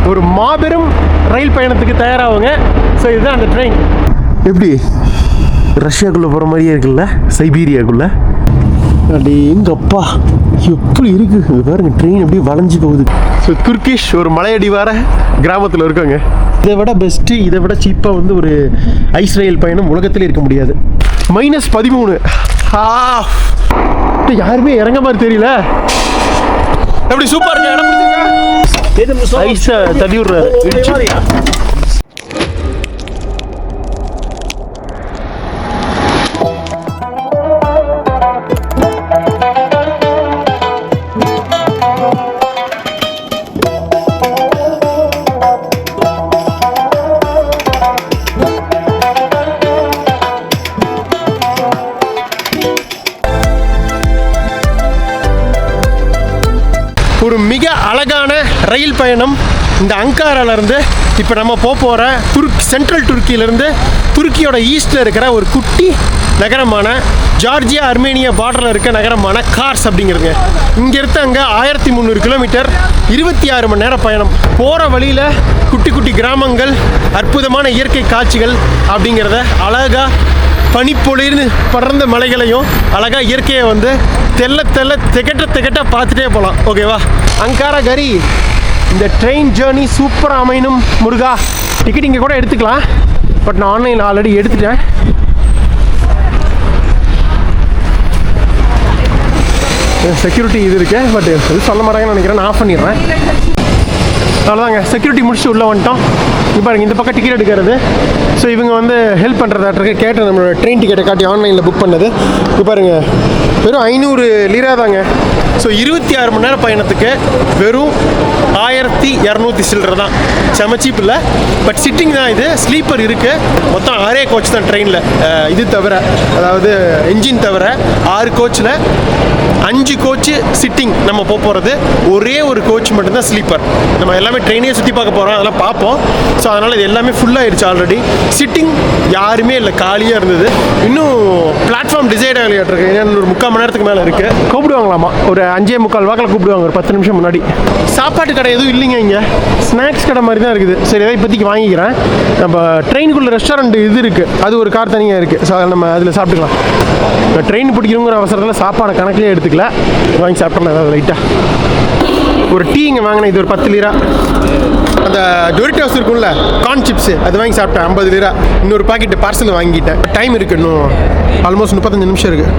ஒரு மாபெரும் ரயில் பயணத்துக்கு தயாராகுங்க. ஸோ இதுதான் அந்த ட்ரெயின். எப்படி ரஷ்யாக்குள்ளே போகிற மாதிரியே இருக்குல்ல, சைபீரியாக்குள்ளே. அப்படி எங்கப்பா எப்படி இருக்குது இது பாருங்க, ட்ரெயின் எப்படி வளைஞ்சு போகுது. ஸோ துர்க்கிஷ் ஒரு மலையடிவார கிராமத்தில் இருக்காங்க. இதை விட பெஸ்ட்டு, இதை விட சீப்பாக வந்து ஒரு ஐஸ் ரயில் பயணம் உலகத்திலே இருக்க முடியாது. -13. யாருமே இறங்க மாதிரி தெரியல. எப்படி சூப்பர் இடம் ஐஸை தள்ளி விடுறாரு. ஒரு மிக அழகான ரயில் பயணம் இந்த அங்காராலேருந்து இப்போ நம்ம போகிற சென்ட்ரல் துருக்கியிலேருந்து துருக்கியோட ஈஸ்டில் இருக்கிற ஒரு குட்டி நகரமான ஜார்ஜியா அர்மேனியா பார்டரில் இருக்க நகரமான கார்ஸ் அப்படிங்கிறதுங்க. இங்கேருந்து அங்கே 1300 கிலோமீட்டர், 26 மணி நேரம் பயணம். போகிற வழியில் குட்டி குட்டி கிராமங்கள், அற்புதமான இயற்கை காட்சிகள் அப்படிங்கிறத அழகாக பனிப்பொழிர்னு படர்ந்த மலைகளையும் அழகாக இயற்கையை வந்து திகட்ட பார்த்துட்டே போகலாம். ஓகேவா? அங்காரா கரி இந்த ட்ரெயின் ஜேர்னி சூப்பராக அமையணும் முருகா. டிக்கெட் இங்கே கூட எடுத்துக்கலாம், பட் நான் ஆன்லைனில் ஆல்ரெடி எடுத்துட்டேன். செக்யூரிட்டி இது இருக்கு, பட் சொல்ல மாட்டாங்கன்னு நினைக்கிறேன். நான் ஆஃப் பண்ணிடுறேன். அவ்வளோதாங்க, செக்யூரிட்டி முடிச்சுட்டு உள்ளே வந்துட்டோம். இப்போ பாருங்க, இந்த பக்கம் டிக்கெட் எடுக்கிறது. ஸோ இவங்க வந்து ஹெல்ப் பண்ணுறதாட்டிருக்கு. கேட்டு நம்மளோட ட்ரெயின் டிக்கெட்டை காட்டி ஆன்லைனில் புக் பண்ணது. இப்போ பாருங்கள், வெறும் 500 லிரா தாங்க. ஸோ 26 மணி நேரம் பயணத்துக்கு வெறும் 1200 சில்லரை தான். செம சீப் இல்லை, பட் சிட்டிங் தான் இது. ஸ்லீப்பர் இருக்குது. மொத்தம் 6 கோச் தான் ட்ரெயினில். இது தவிர, அதாவது என்ஜின் தவிர 6 கோச்சில் 5 கோச்சு சிட்டிங். நம்ம போகிறது ஒரே ஒரு கோச் மட்டும்தான் ஸ்லீப்பர். நம்ம எல்லாமே ட்ரெயினே சுற்றி பார்க்க போகிறோம், அதெல்லாம் பார்ப்போம். ஸோ அதனால் இது எல்லாமே ஃபுல்லாகிடுச்சு ஆல்ரெடி. சிட்டிங் யாருமே இல்லை, காலியாக இருந்தது. இன்னும் பிளாட்ஃபார்ம் டிசைட் ஆகலையாட்டிருக்கு. ஏன்னா ஒரு 3/4 மணி நேரத்துக்கு மேலே இருக்குது. கூப்பிடுவாங்களாமா, ஒரு 5:45 வாக்கில் கூப்பிடுவாங்க, ஒரு 10 நிமிஷம் முன்னாடி. சாப்பாட்டு கடை எதுவும் இல்லைங்க இங்கே, ஸ்நாக்ஸ் கடை மாதிரி தான் இருக்குது. சரி, எதாவது இப்போதைக்கு வாங்கிக்கிறேன். நம்ம ட்ரெயினுக்குள்ளே ரெஸ்டாரண்ட் இது இருக்குது, அது ஒரு கார் தனியாக இருக்குது. ஸோ அதில் நம்ம அதில் சாப்பிட்டுக்கலாம். ட்ரெயின் பிடிக்கணுங்கிற அவசரத்தில் சாப்பாடை கணக்கிலே எடுத்துக்கல, வாங்கி சாப்பிட்றேன் ஏதாவது லைட்டாக. ஒரு டீ இங்கே வாங்கினேன், இது ஒரு 10 லிரா. அந்த டொரிட்டோஸ் இருக்கும்ல, கார்ன் சிப்ஸு, அது வாங்கி சாப்பிட்டேன் 50 லிரா. இன்னொரு பாக்கெட்டு பார்சல் வாங்கிட்டேன். டைம் இருக்குது, இன்னும் ஆல்மோஸ்ட் 35 நிமிஷம் இருக்குது.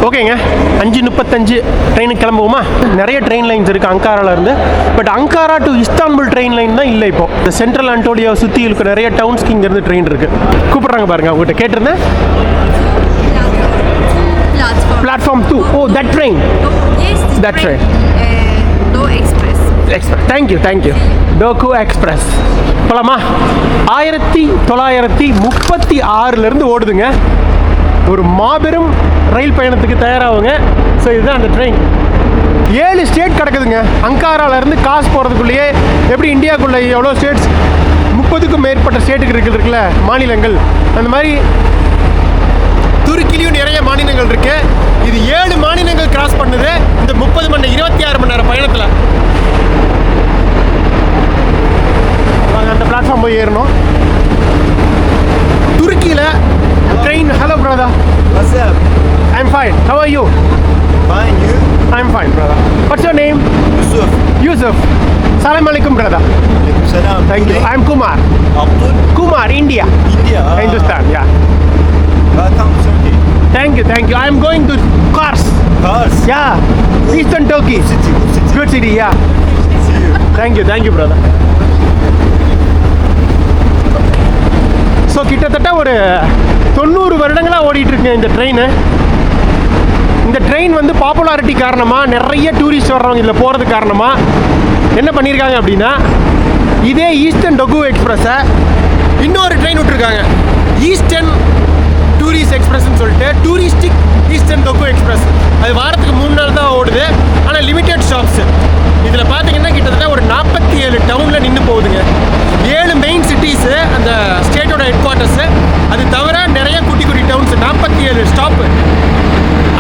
ஓகேங்க, 5:35 ட்ரெயினுக்கு கிளம்புவோமா? நிறைய ட்ரெயின் லைன்ஸ் இருக்குது அங்காராலேருந்து. But Ankara to Istanbul train line தான் இல்லை இப்போ. இந்த சென்ட்ரல் அன்டோலியாவை சுற்றி இருக்க நிறைய டவுன்ஸ்க்கு இங்கேருந்து ட்ரெயின் இருக்குது. கூப்பிட்றாங்க பாருங்கள், அவங்ககிட்ட கேட்டிருந்தேன். Platform 2. Oh, that train. Yes, that train. Do Express. Thank you. Doku Express. போலாமா? 1936 ஓடுதுங்க. ஒரு மாபெரும் ரயில் பயணத்துக்கு தயாராகுங்க. ஸோ இதுதான் அந்த ட்ரெயின். 7 ஸ்டேட் கிடக்குதுங்க. அங்காராலேருந்து காசு போகிறதுக்குள்ளேயே எப்படி இந்தியாவுக்குள்ளே எவ்வளோ ஸ்டேட்ஸ், 30க்கும் மேற்பட்ட ஸ்டேட்டுக்கு இருக்குல்ல மாநிலங்கள், அந்த மாதிரி துருக்கிலையும் நிறைய மாநிலங்கள் இருக்கு. இது 7 மாநிலங்கள் கிராஸ் பண்ணுது இந்த 26 மணி நேரம் பயணத்தில். அந்த பிளாட்ஃபார்ம் போய் ஏறணும். துருக்கியில் train. Hello brother. What's up? I'm fine. How are you? Fine, you? I'm fine, brother. What's your name? Yusuf. Salam alaikum, brother. Alaikum salam. Thank you. I'm Kumar. Abdul? Kumar, India. India? Hindustan, yeah. Welcome, Turkey. Thank you. I'm going to Kars. Kars? Yeah. Eastern Turkey. Good city, yeah. See you. Thank you, brother. So கிட்டத்தட்ட ஒரு 90 வருடங்களாக ஓடிட்டுருக்குங்க இந்த train. இந்த train வந்து popularity காரணமாக, நிறைய tourist வர்றவங்க இதில் போகிறது காரணமாக என்ன பண்ணியிருக்காங்க அப்படின்னா, இதே ஈஸ்டர்ன் டொகு எக்ஸ்பிரஸை இன்னொரு ட்ரெயின் விட்டுருக்காங்க. ஈஸ்டர்ன் டூரிஸ்ட் எக்ஸ்பிரஸ்ன்னு சொல்லிட்டு, டூரிஸ்டிக் ஈஸ்டர்ன் டொகு எக்ஸ்பிரஸ். அது வாரத்துக்கு 3 நாள் தான் ஓடுது, ஆனால் லிமிட்டட் ஸ்டாப்ஸு. இதில் பார்த்தீங்கன்னா கிட்டத்தட்ட ஒரு 47 டவுனில் நின்று போகுதுங்க. 7 மெயின் சிட்டிஸு அந்த ஸ்டேட்டோட ஹெட் குவார்ட்டர்ஸு, அது தவிர நிறைய குட்டி குட்டி டவுன்ஸு, 47 ஸ்டாப்பு.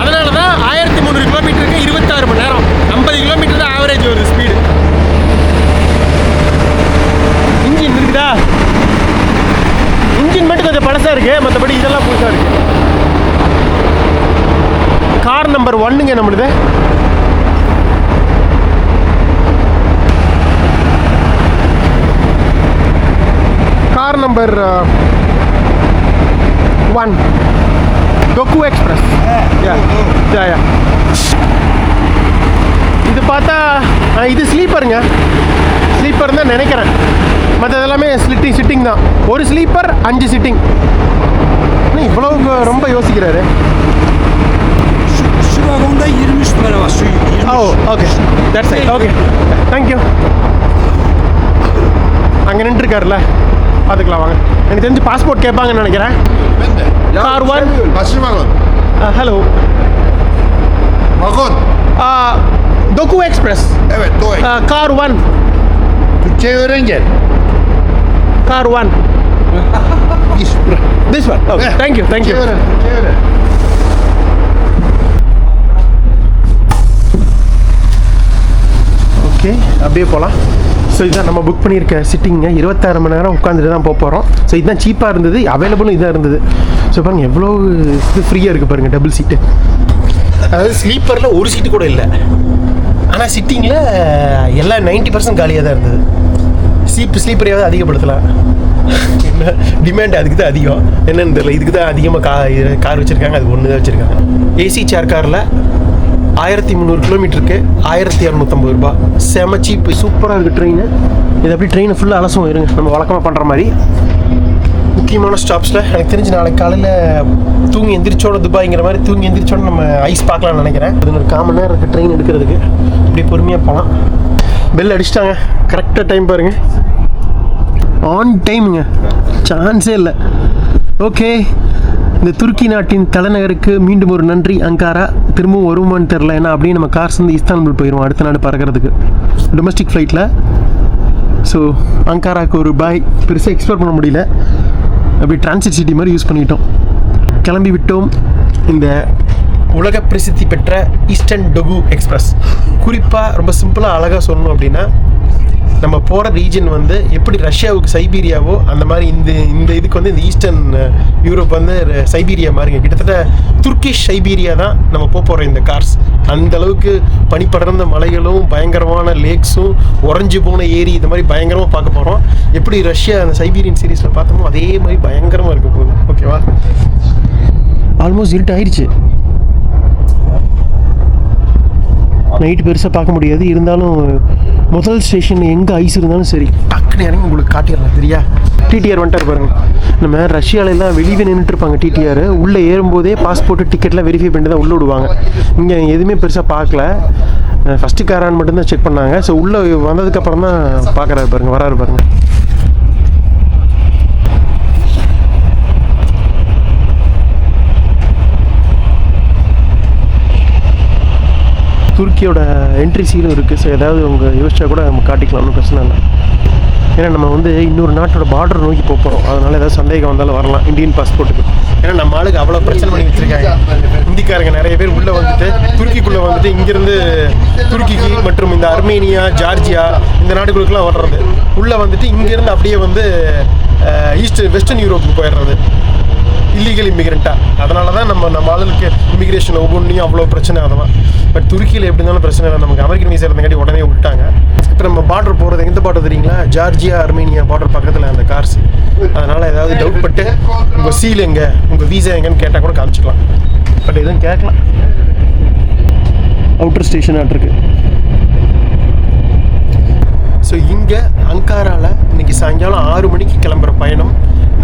அதனால தான் 1300 கிலோமீட்டருக்கு 26 மணி நேரம், 50 கிலோமீட்டர் தான் ஆவரேஜ் ஒரு ஸ்பீடு. நம்பர் 1ங்க நம்மளுது. Car number 1 Dogu express. Yeah இது பார்த்தா இது ஸ்லீப்பருங்க. ஸ்லீப்பர் தான் நினைக்கிறேன். மற்ற எல்லாமே சிட்டிங் தான். ஒரு ஸ்லீப்பர் 5 சிட்டிங். இவ்வளோ ரொம்ப யோசிக்கிறாரு. Şu vagonda 23 numara var. Şu 23. Oh okay that's it. Okay thank you. அங்கே நின்றுருக்காருல்ல, பார்த்துக்கலாம் வாங்க. எனக்கு தெரிஞ்சு பாஸ்போர்ட் கேட்பாங்கன்னு நினைக்கிறேன். Ben de. Kar one. Kaçıncı vagon? Hello Vagon. Dogu express. Evet, Doğu. Car 1. Türkçeyi öğren gel. Car 1. İş bırak. This one. Okay. Thank you. Türkçeyi öğren. Türkçeyi öğren. Okay அப்படியே போகலாம். So இதுதான் நம்ம புக் பண்ணியிருக்க சிட்டிங்க. 26 மணி நேரம் உட்காந்துட்டு தான் போகிறோம். ஸோ இதுதான் சீப்பாக இருந்தது, அவைலபிளும் இதாக இருந்தது. ஸோ பாருங்கள் எவ்வளோ இது ஃப்ரீயாக இருக்குது பாருங்கள். டபுள் சீட்டு, அதாவது ஸ்லீப்பரில் ஒரு சீட்டு கூட இல்லை. ஆனால் சிட்டிங்கில் எல்லாம் 90% காலியாக தான் இருந்தது. ஸ்லீப்பரையாவது அதிகப்படுத்தலாம். என்ன டிமாண்ட் அதுக்கு தான் அதிகம், என்னன்னு தெரியல. இதுக்கு தான் அதிகமாக கார் வச்சுருக்காங்க, அதுக்கு ஒன்று தான் வச்சுருக்காங்க. ஏசி சேர் காரில் 1300 கிலோமீட்டருக்கு 1250 ரூபா. செம சீப்பு, சூப்பராக இருக்குது ட்ரெயின். இது அப்படி ட்ரெயினை ஃபுல்லாக அலசும் இருங்க, நம்ம வழக்கமாக பண்ணுற மாதிரி. முக்கியமான ஸ்டாப்ஸில் எனக்கு தெரிஞ்சு நாளைக்கு காலையில் தூங்கி எந்திரிச்சோட துபாய்ங்கிற மாதிரி தூங்கி எந்திரிச்சோட நம்ம ஐஸ் பார்க்கலாம்னு நினைக்கிறேன். அது ஒரு 1/4 மணி நேரம் இருக்குது ட்ரெயின் எடுக்கிறதுக்கு. இப்படி பொறுமையாக போகலாம். பெல் அடிச்சிட்டாங்க, கரெக்டாக டைம் பாருங்கள். ஆன் டைமுங்க, சான்ஸே இல்லை. ஓகே, இந்த துருக்கி நாட்டின் தலைநகருக்கு மீண்டும் ஒரு நன்றி. அங்காரா திரும்பவும் வருமானு தெரில, ஏன்னா அப்படியே நம்ம கார்ஸ் வந்து இஸ்தான்புல் போயிடுவோம் அடுத்த நாடு பறக்கிறதுக்கு டொமஸ்டிக் ஃப்ளைட்டில். ஸோ அங்காராவுக்கு ஒரு பாய். பெருசாக எக்ஸ்ப்ளோர் பண்ண முடியல, அப்படி டிரான்சிட் சிட்டி மாதிரி யூஸ் பண்ணிக்கிட்டோம். கிளம்பி விட்டோம். இந்த உலக பிரசித்தி பெற்ற ஈஸ்டர்ன் டொகு எக்ஸ்பிரஸ். குறிப்பாக ரொம்ப சிம்பிளாக அழகாக சொல்லணும் அப்படின்னா, நம்ம போகிற ரீஜன் வந்து எப்படி ரஷ்யாவுக்கு சைபீரியாவோ அந்த மாதிரி இந்த இதுக்கு வந்து இந்த ஈஸ்டர்ன் யூரோப் வந்து சைபீரியா மாதிரிங்க. கிட்டத்தட்ட துர்க்கிஷ் சைபீரியா தான் நம்ம போகிற இந்த கார்ஸ். அந்த அளவுக்கு பனிப்படர்ந்த மலைகளும் பயங்கரமான லேக்ஸும் உறைஞ்சி போன ஏரி இந்த மாதிரி பயங்கரமாக பார்க்க போகிறோம். எப்படி ரஷ்யா அந்த சைபீரியன் சீரீஸில் பார்த்தோமோ அதே மாதிரி பயங்கரமாக இருக்க போகுது. ஓகேவா? ஆல்மோஸ்ட் இருட்டு ஆயிடுச்சு. நைட்டு பெருசாக பார்க்க முடியாது, இருந்தாலும் முதல் ஸ்டேஷன் எங்கே ஐஸ் இருந்தாலும் சரி டக்குன்னு இறங்கி உங்களுக்கு காட்டிடலாம். சரியா? டிடிஆர் வந்துட்டார் பாருங்கள். நம்ம ரஷ்யாவிலலாம் வெளியே நின்றுட்டுருப்பாங்க டிடிஆர். உள்ளே ஏறும்போதே பாஸ்போர்ட்டு டிக்கெட்லாம் வெரிஃபை பண்ணிட்டு தான் உள்ளே விடுவாங்க. இங்கே எதுவுமே பெருசாக பார்க்கல. ஃபஸ்ட்டு காரான்னு மட்டும்தான் செக் பண்ணாங்க. ஸோ உள்ளே வந்ததுக்கப்புறம் தான் பார்க்குறாரு பாருங்கள், வராரு பாருங்கள். துருக்கியோட என்ட்ரி சீலும் இருக்குது. ஸோ ஏதாவது உங்கள் யோசிச்சா கூட நம்ம காட்டிக்கலாம், ஒன்றும் பிரச்சனை இல்லை. ஏன்னா நம்ம வந்து இன்னொரு நாட்டோட பார்டர் நோக்கி போகிறோம். அதனால் ஏதாவது சந்தேகம் வந்தாலும் வரலாம் இந்தியன் பாஸ்போர்ட்டுக்கு. ஏன்னா நம்ம ஆளுக்கு அவ்வளோ பிரச்சனை பண்ணி வச்சுருக்காங்க. இந்திக்காரங்க நிறைய பேர் உள்ளே வந்துட்டு துருக்கிக்குள்ளே வந்துட்டு இங்கேருந்து துருக்கிக்கு மற்றும் இந்த அர்மேனியா, ஜார்ஜியா இந்த நாடுகளுக்கெல்லாம் வர்றது. உள்ளே வந்துட்டு இங்கேருந்து அப்படியே வந்து வெஸ்டர்ன் யூரோப்புக்கு போயிடுறது இல்லீகல் இமிகிரண்ட்டாக. அதனால தான் நம்ம ஆளுக்கு இமிகிரேஷன் ஒவ்வொன்றையும் அவ்வளோ பிரச்சனை. அதெல்லாம் பட் துருக்கியில் எப்படி இருந்தாலும் பிரச்சனை இல்லை. நமக்கு அமெரிக்கன் வீசா இருந்தங்காட்டி உடனே விட்டாங்க. இப்போ நம்ம பார்டர் போகிறது எந்த பார்டர் தெரியுங்களா? ஜார்ஜியா அர்மேனியா பார்டர் பக்கத்தில் அந்த கார்ஸ். அதனால் ஏதாவது டவுட் பட்டு உங்கள் சீல் எங்கே, உங்கள் வீசா எங்கன்னு கேட்டால் கூட காமிச்சிக்கலாம். பட் எதுவும் கேட்கலாம். Outer station ஆட்டிருக்கு. ஸோ இங்கே அங்காராவில் இன்றைக்கி சாயங்காலம் 6 மணிக்கு கிளம்புற பயணம்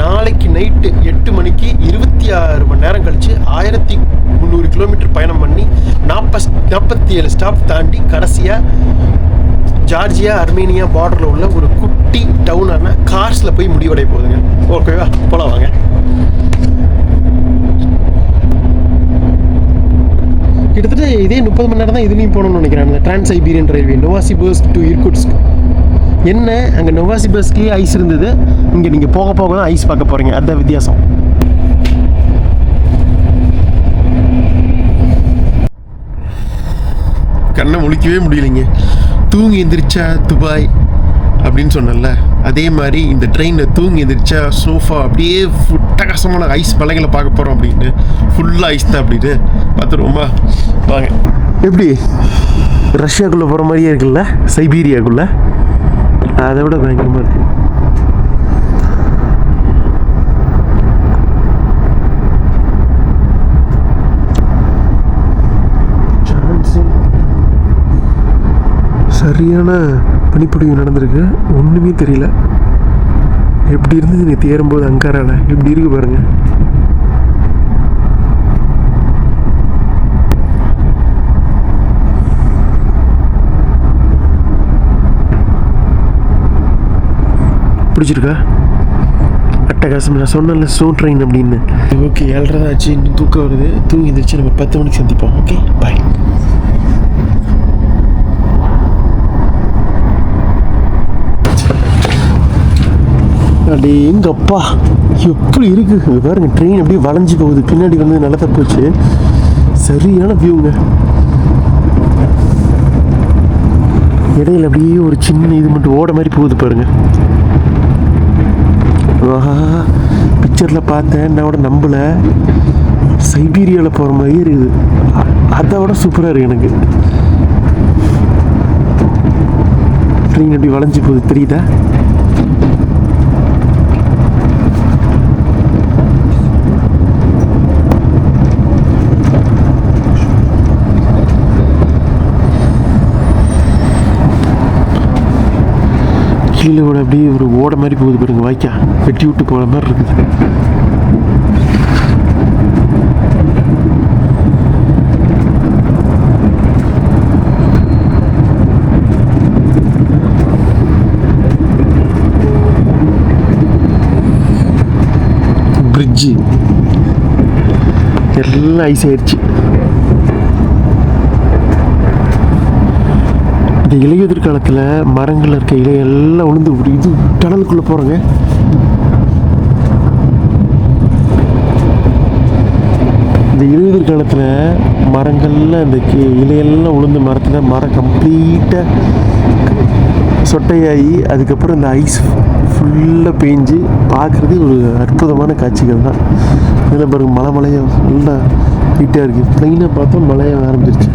நாளைக்கு நைட்டு 8 மணிக்கு 26 மணி நேரம் கழித்து 1300 கிலோமீட்டர் பயணம் பண்ணி 47 ஸ்டாப் தாண்டி கடைசியாக ஜார்ஜியா அர்மேனியா பார்டரில் உள்ள ஒரு குட்டி டவுனான கார்ஸில் போய் முடிவடைய போகுதுங்க. ஓகேவா? போகலாம் வாங்க. கிட்டத்தட்ட இதே 30 மணி நேரம் தான் இதுலேயும் போகணும்னு நினைக்கிறேன். அந்த trans Siberian railway Novosibirsk to Irkutsk. என்ன அங்கே நோவாசிபிர்ஸ்க்லேயே ஐஸ் இருந்தது, இங்கே நீங்கள் போக போக தான் ஐஸ் பார்க்க போகிறீங்க. அதுதான் வித்தியாசம். கண்ணை முழிக்கவே முடியலைங்க. தூங்கி எந்திரிச்சா துபாய், அப்படின்னு சொன்னேன்ல, அதே மாதிரி இந்த ட்ரெயினில் தூங்கி எந்திரிச்சா சோஃபா அப்படியே அட்டகாசமான ஐஸ் மலைகளை பார்க்க போகிறோம் அப்படின்னு. ஃபுல்லாக ஐஸ் தான் அப்படின்னு பார்த்துருவோமா? வாங்க. எப்படி ரஷ்யாக்குள்ளே போகிற மாதிரியே இருக்குல்ல, சைபீரியாக்குள்ளே. அதை விட பயங்கரமாக இருக்குது. சரியான பனிப்பொழிவு நடந்திருக்கு, ஒன்றுமே தெரியல. எப்படி இருந்தது நேற்று ஏறும்போது அங்காராவில், எப்படி இருக்கு பாருங்க. பிடிச்சிருக்கா? அட்டகாசம். நான் சொன்னேன்ல ஸ்னோ ட்ரெயின் அப்படின்னு. ஓகே, 7:30 ஆச்சு, இன்னும் தூக்கம் வருது. தூங்கி இருந்துச்சு. நம்ம 10 மணிக்கு சந்திப்போம். ஓகே, பாய். அடே எங்க அப்பா, எப்படி இருக்கு பாருங்க. ட்ரெயின் அப்படியே வளைஞ்சு போகுது. பின்னாடி வந்து நிலத்தை போச்சு. சரியான வியூங்க. இடையில அப்படியே ஒரு சின்ன இது மட்டும் ஓட மாதிரி போகுது பாருங்க. பிக்சரில் பார்த்தேன், நான் கூட நம்பலை. சைபீரியாவில் போகிற மாதிரி இருக்குது. அதை விட சூப்பராக இருக்குது எனக்கு. ட்ரெயின் அப்படி வளைஞ்சு போகுது, தெரியுதா? கீழே விட அப்படியே ஒரு ஓட மாதிரி போகுது பாருங்க. வாய்க்கா வெட்டி விட்டு போகிற மாதிரி இருக்குது. பிரிட்ஜு எல்லாம் ஐஸ் ஆயிடுச்சு. இந்த இலையுதிர் காலத்தில் மரங்கள் இருக்க இலையெல்லாம் உளுந்து இது டனலுக்குள்ளே போகிறோங்க. இந்த இலையுதிர் காலத்தில் மரங்கள்லாம் இந்த இலையெல்லாம் உளுந்து மரத்தில் மரம் கம்ப்ளீட்டாக சொட்டையாகி அதுக்கப்புறம் இந்த ஐஸ் ஃபுல்லாக பேஞ்சு பார்க்குறது ஒரு அற்புதமான காட்சிகள் தான். இதில் பாருங்க, மலையாக நல்லா ஹீட்டாக இருக்குது. ப்ளைனாக பார்த்தா மழையாக ஆரம்பிச்சிருச்சு.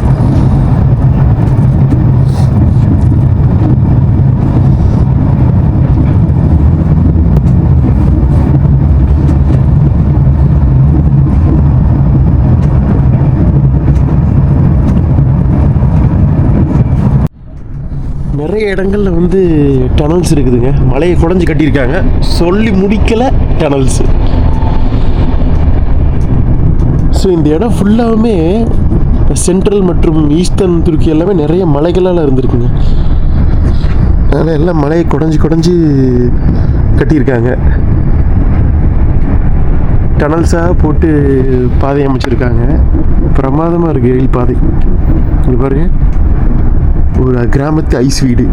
நிறைய இடங்களில் வந்து டனல்ஸ் இருக்குதுங்க. மலையை குடஞ்சி கட்டியிருக்காங்க. சொல்லி முடிக்கலை டனல்ஸு. ஸோ இந்த இடம் ஃபுல்லாகவுமே சென்ட்ரல் மற்றும் ஈஸ்டர்ன் துருக்கி எல்லாமே நிறைய மலைகளால் இருந்திருக்குங்க. அதனால் எல்லாம் மலையை குடஞ்சி கட்டியிருக்காங்க. டனல்ஸாக போட்டு பாதை அமைச்சிருக்காங்க. பிரமாதமாக இருக்குது ரயில் பாதை. இங்கே பாருங்க, ஒரு கிராமத்து ஐஸ் வீடு.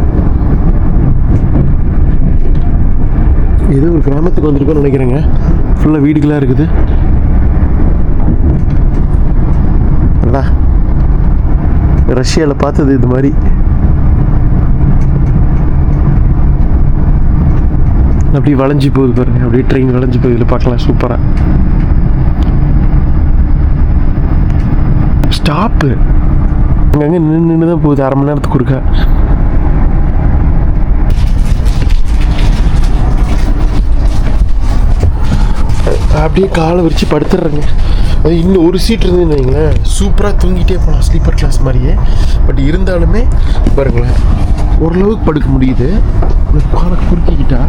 ஏதோ ஒரு கிராமத்துக்கு வந்திருக்கோன்னு நினைக்கிறேங்க. ஃபுல்லாக வீடுகளாக இருக்குது. அடா, ரஷ்யாவில் பார்த்தது இது மாதிரி. அப்படியே வளைஞ்சி போகுது பாருங்க. அப்படியே ட்ரெயின் வளைஞ்சி போகுது. இதில் பார்க்கலாம் சூப்பராக. ஸ்டாப்பு அங்கங்கே நின்று தான் போகுது. 1/2 மணி நேரத்துக்கு ஒருக்கா. அப்படியே காலை விரிச்சு படுத்துடுறேங்க. அது இன்னும் ஒரு சீட் இருந்ததுன்னு வைங்களேன், சூப்பராக தூங்கிட்டே போகலாம், ஸ்லீப்பர் கிளாஸ் மாதிரியே. பட் இருந்தாலுமே பாருங்களேன், ஓரளவுக்கு படுக்க முடியுது. காலை குறுக்கிக்கிட்டா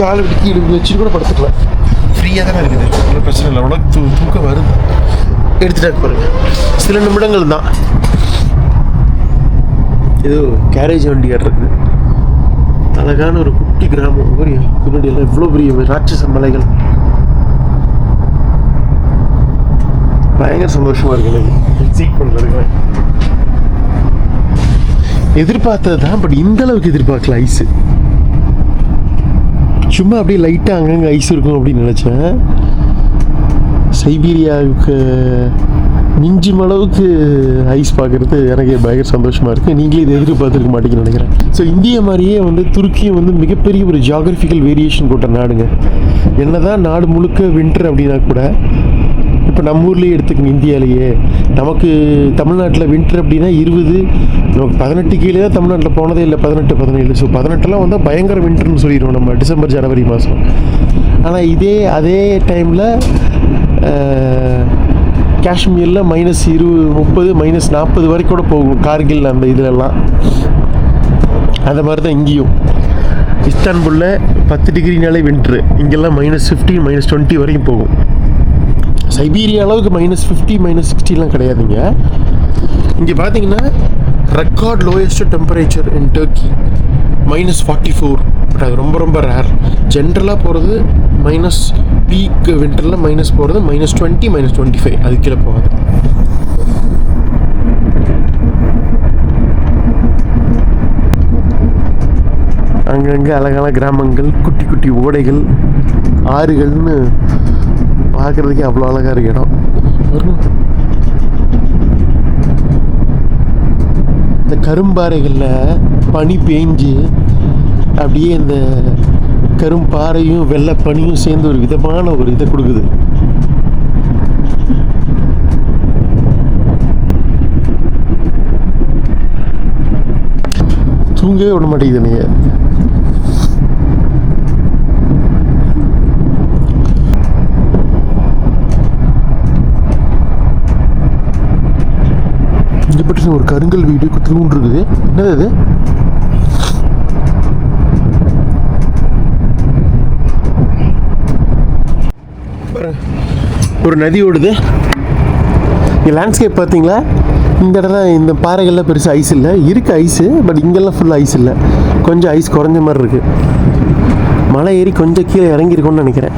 காலை விடுக்கி இடுப்பு வச்சுட்டு கூட படுத்துக்கலாம். ஃப்ரீயாக தானே இருக்குது, ஒன்றும் பிரச்சனை இல்லை. அவ்வளோ தூக்கம் வருது. எடுத்துட்டாங்க பாருங்க. சில நிமிடங்கள் தான். ஏதோ கேரேஜ் வண்டி இருக்குது. அழகான ஒரு குட்டி கிராமம். பின்னாடி எல்லாம் இவ்வளோ பெரிய ராட்சச மலைகள். பயங்கர சந்தோஷமா இருக்கு எனக்கு எக்ஸைட் பண்ணுறதுக்கு. எதிர்பார்த்தது தான், பட் இந்த அளவுக்கு எதிர்பார்க்கல. ஐஸு சும்மா அப்படியே லைட்டாக அங்கங்கே ஐஸ் இருக்கும் அப்படின்னு நினச்சேன். சைபீரியாவுக்கு மிஞ்சும் அளவுக்கு ஐஸ் பார்க்குறது எனக்கு பயங்கர சந்தோஷமாக இருக்குது. நீங்களே இதை எதிர்பார்த்துருக்க மாட்டீங்கன்னு நினைக்கிறேன். ஸோ இந்தியா மாதிரியே வந்து துருக்கியும் வந்து மிகப்பெரிய ஒரு ஜியாகிரபிக்கல் வேரியேஷன் கொண்ட நாடுங்க. என்ன தான் நாடு முழுக்க வின்டர் அப்படின்னா கூட, இப்போ நம்ம ஊர்லேயே எடுத்துக்கங்க, இந்தியாவிலேயே நமக்கு தமிழ்நாட்டில் வின்டர் அப்படின்னா 20, நமக்கு 18 கீழே தான் தமிழ்நாட்டில் போனதே இல்லை. 18, 17. ஸோ 18 வந்தால் பயங்கர வின்டர்னு சொல்லிடுவோம் நம்ம டிசம்பர் ஜனவரி மாதம். ஆனால் அதே டைமில் காஷ்மீரில் -20, -30, -40 வரைக்கும் கூட போகும். கார்கில் அந்த இதிலெல்லாம் அந்த மாதிரி தான் இங்கேயும். இஸ்தான்புல்லில் 10 டிகிரினாலே வின்ட்ரு, இங்கெல்லாம் -15, -20 வரைக்கும் போகும். சைபீரியா அளவுக்கு -50, -60லாம் கிடையாதுங்க. இங்கே பார்த்தீங்கன்னா record lowest temperature in Turkey -44. But அது ரொம்ப ரொம்ப ரேர். ஜென்ரலாக போகிறது பீக் வின்டரில் போகிறது -20, -25, அது கீழே போகாது. அங்கங்கே அழகான கிராமங்கள், குட்டி குட்டி ஓடைகள், ஆறுகள்னு பார்க்குறதுக்கே அவ்வளோ அழகாக இருக்கு இடம். இந்த கரும்பாறைகளில் பனி பேஞ்சு அப்படியே இந்த கரும்பாறையும் வெள்ளை பனியும் சேர்ந்து ஒரு விதமான ஒரு இதை கொடுக்குது. தூங்கவே விட மாட்டேங்குது நீங்க. இங்கே பற்றி ஒரு கருங்கல் வீடு குத்துலூன் இருக்குது. என்னது அது? ஒரு நதி ஓடுது. இங்கே லேண்ட்ஸ்கேப் பார்த்தீங்களா? இந்த இடத்துல இந்த பாறைகளில் பெருசாக ஐஸ் இல்லை. இருக்குது ஐஸு, பட் இங்கெல்லாம் ஃபுல்லாக ஐஸ் இல்லை. கொஞ்சம் ஐஸ் குறைஞ்ச மாதிரி இருக்குது. மலை ஏறி கொஞ்சம் கீழே இறங்கியிருக்கோன்னு நினைக்கிறேன்.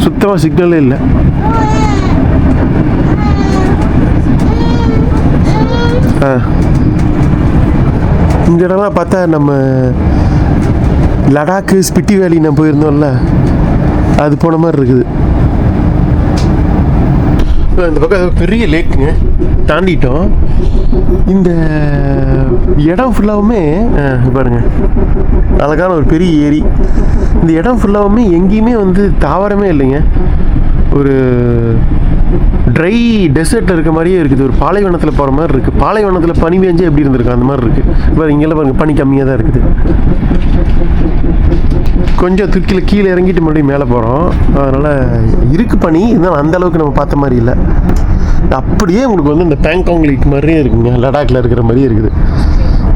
சுத்தமாக சிக்னலே இல்லை. இந்த இடம்லாம் பார்த்தா நம்ம லடாக்கு, ஸ்பிட்டி வேலி நான் போயிருந்தோம்ல, அது போன மாதிரி இருக்குது. இந்த பக்கம் பெரிய லேக்குங்க, தாண்டிட்டோம். இந்த இடம் ஃபுல்லாகவுமே பாருங்க, அழகான ஒரு பெரிய ஏரி. இந்த இடம் ஃபுல்லாகவுமே எங்கேயுமே வந்து தாவரமே இல்லைங்க. ஒரு ட்ரை டெசர்ட்டில் இருக்க மாதிரியே இருக்குது. ஒரு பாலைவனத்தில் போகிற மாதிரி இருக்குது. பாலைவனத்தில் பனி பெஞ்சா எப்படி இருந்திருக்கு அந்த மாதிரி இருக்குது. இப்போ இங்கெல்லாம் பாருங்கள், பனி கம்மியாக தான் இருக்குது. கொஞ்சம் துருக்கியில் கீழே இறங்கிட்டு மறுபடியும் மேலே போகிறோம். அதனால் இருக்குது பனி, இருந்தாலும் அந்தளவுக்கு நம்ம பார்த்த மாதிரி இல்லை. அப்படியே உங்களுக்கு வந்து இந்த பேங்காங் லேக் மாதிரியே இருக்குங்க, லடாக்கில் இருக்கிற மாதிரியே இருக்குது.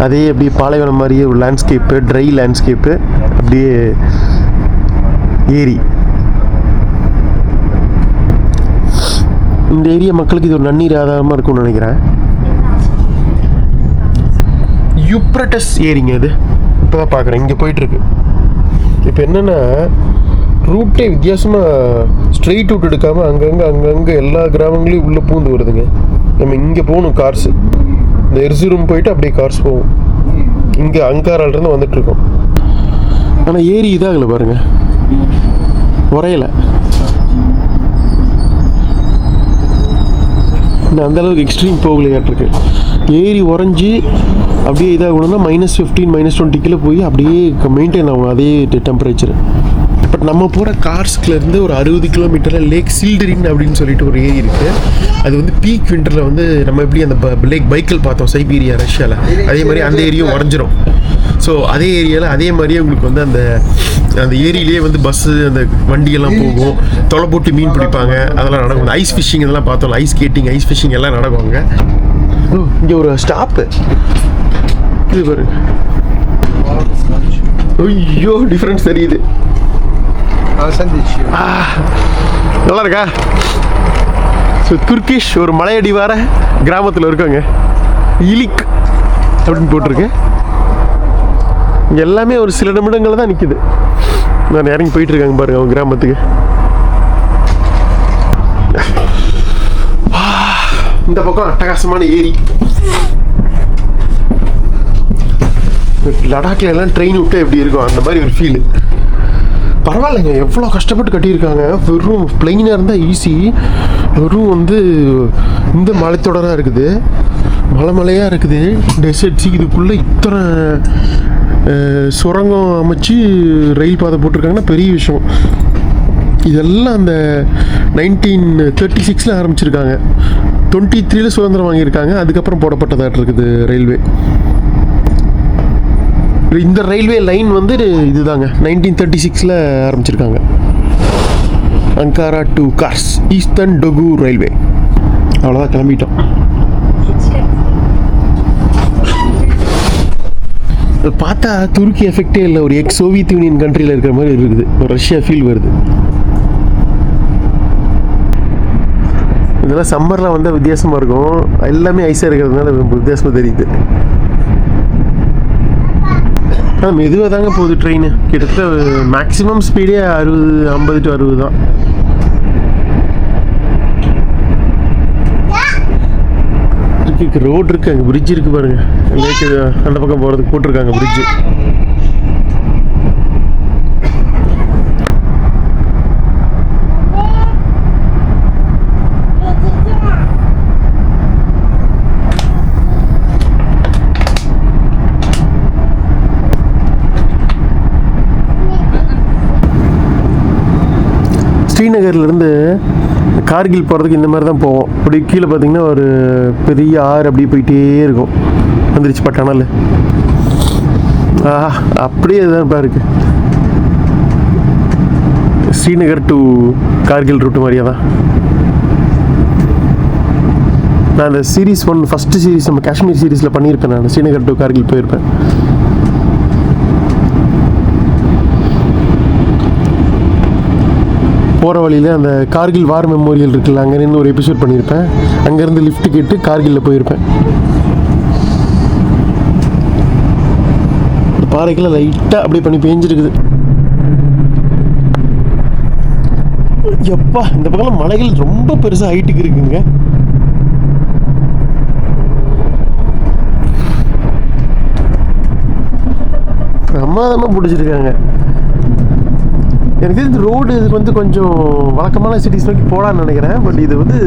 அதே அப்படியே பாலைவனம் மாதிரியே ஒரு லேண்ட்ஸ்கேப்பு, ட்ரை லேண்ட்ஸ்கேப்பு, அப்படியே ஏரி. இந்த ஏரியா மக்களுக்கு இது ஒரு நன்னீர் ஆதாரமாக இருக்கும்னு நினைக்கிறேன். யூப்ரட்டஸ் ஏரிங்க இது. இப்போ தான் பார்க்குறேன், இங்கே போயிட்டுருக்கு. இப்போ என்னென்னா ரூட்டே வித்தியாசமாக ஸ்ட்ரெயிட் ரூட் எடுக்காமல் அங்கங்கே எல்லா கிராமங்களையும் உள்ளே பூந்து வருதுங்க. நம்ம இங்கே போகணும் கார்ஸு, இந்த எர்சூரும் போயிட்டு அப்படியே கார்ஸ் போகும். இங்கே அங்காராலிருந்து வந்துட்டுருக்கோம். ஆனால் ஏரி இதாகலை பாருங்கள், உரையலை. இன்னும் அந்தளவுக்கு எக்ஸ்ட்ரீம் போகலையாட்டிருக்கு. ஏரி உறைஞ்சி அப்படியே இதாகணும்னா -15, -20 கிலோ போய் அப்படியே மெயின்டைன் ஆகும் அதே டெம்பரேச்சர். பட் நம்ம போகிற கார்ஸ்லேருந்து ஒரு 60 கிலோமீட்டரில் லேக் சில்டரின் அப்படின்னு சொல்லிட்டு ஒரு ஏரி இருக்குது. அது வந்து பீக் விண்டரில் வந்து நம்ம எப்படி அந்த லேக் பைக்கில் பார்த்தோம் சைபீரியா, ரஷ்யாவில், அதே மாதிரி அந்த ஏரியும் உறைஞ்சிரும். ஸோ அதே ஏரியாவில் அதே மாதிரியே உங்களுக்கு வந்து அந்த ஏரியிலேயே வந்து பஸ்ஸு, அந்த வண்டியெல்லாம் போகும். தொலை போட்டு மீன் பிடிப்பாங்க, அதெல்லாம் நடக்கும். ஐஸ் ஃபிஷ்ஷிங் இதெல்லாம் பார்த்தோம், ஐஸ் ஸ்கேட்டிங், ஐஸ் ஃபிஷ்ஷிங் எல்லாம் நடக்குவாங்க. இங்கே ஒரு ஸ்டாப்பு இது பாரு. ஐயோ, டிஃப்ரென்ஸ் தெரியுது. நல்லா இருக்கா? ஸோ துர்க்கிஷ் ஒரு மலையடிவார கிராமத்தில் இருக்காங்க, இலிக் அப்படின்னு போட்டிருக்கு. இங்கே எல்லாமே ஒரு சில நிமிடங்கள் தான் நிற்குது. நான் இறங்கி போயிட்டு இருக்காங்க பாருங்க அவங்க கிராமத்துக்கு. இந்த பக்கம் அட்டகாசமான ஏரி. லடாக்ல எல்லாம் ட்ரெயின் விட்டு எப்படி இருக்கும் அந்த மாதிரி ஒரு ஃபீலு. பரவாயில்லைங்க, எவ்வளோ கஷ்டப்பட்டு கட்டியிருக்காங்க. வெறும் பிளெயினாக இருந்தால் ஈஸி, வெறும் வந்து இந்த மலைத்தொடராக இருக்குது, மலையாக இருக்குது, டெசர்ட்ஸு. இதுக்குள்ளே இத்தனை சுரங்கம் அமைச்சு ரயில் பாதை போட்டிருக்காங்கன்னா பெரிய விஷயம். இதெல்லாம் அந்த 1936 ஆரம்பிச்சிருக்காங்க, 23 சுதந்திரம் வாங்கியிருக்காங்க, அதுக்கப்புறம் போடப்பட்டதாட்டு இருக்குது ரயில்வே. இந்த ரயில்வே லைன் வந்து இதுதாங்க 1936 ஆரம்பிச்சிருக்காங்க. Ankara to Kars, eastern Dogu railway. அவ்வளோதான், கிளம்பிட்டோம். பார்த்தா துருக்கி எஃபெக்டே இல்லை, ஒரு சோவியத் யூனியன் கண்ட்ரியில் இருக்கிற மாதிரி இருக்குது, ஒரு ரஷ்யா ஃபீல் வருது. இதெல்லாம் சம்மரில் வந்தால் வித்தியாசமாக இருக்கும், எல்லாமே ஐஸாக இருக்கிறதுனால வித்தியாசமாக தெரியுது. மெதுவாக தாங்க போகுது ட்ரெயின், கிட்டத்தட்ட மேக்ஸிமம் ஸ்பீடே 50 to 60 தான். ரோடு இருக்குது, அங்கே பிரிட்ஜ் இருக்குது பாருங்கள், லேக்கு அந்த பக்கம் போகிறதுக்கு போட்டிருக்காங்க பிரிட்ஜு. ஸ்ரீநகர்லேருந்து கார்கில் போகிறதுக்கு இந்த மாதிரி தான் போவோம். அப்படி கீழே பார்த்தீங்கன்னா ஒரு பெரிய ஆறு அப்படியே போயிட்டே இருக்கும். வந்துருச்சு பட்டானல், அப்படியே தான் பாருக்கு. ஸ்ரீநகர் டு கார்கில் ரூட்டு மாதிரியே தான். நான் அந்த சீரீஸ் ஃபஸ்ட்டு சீரீஸ் நம்ம காஷ்மீர் சீரீஸில் பண்ணியிருப்பேன், நான் ஸ்ரீநகர் டு கார்கில் போயிருப்பேன். போகிற வழியில் அந்த கார்கில் வார் மெமோரியல் இருக்குல்ல, அங்கே நின்று ஒரு எபிசோட் பண்ணியிருப்பேன். அங்கேருந்து லிஃப்ட் கேட்டு கார்கிலில் போயிருப்பேன். இந்த பாறைக்கெல்லாம் லைட்டாக அப்படியே பண்ணி பேஞ்சிருக்குது. எப்பா, இந்த பக்கம் மலைகள் ரொம்ப பெருசாக ஹைட்டுக்கு இருக்குங்க. பிரமாதமாக பிடிச்சிருக்காங்க. எனக்கு தெரிஞ்ச ரோடு இது வந்து கொஞ்சம் வழக்கமான சிட்டிஸ் நோக்கி போகலான்னு நினைக்கிறேன். பட் இது வந்து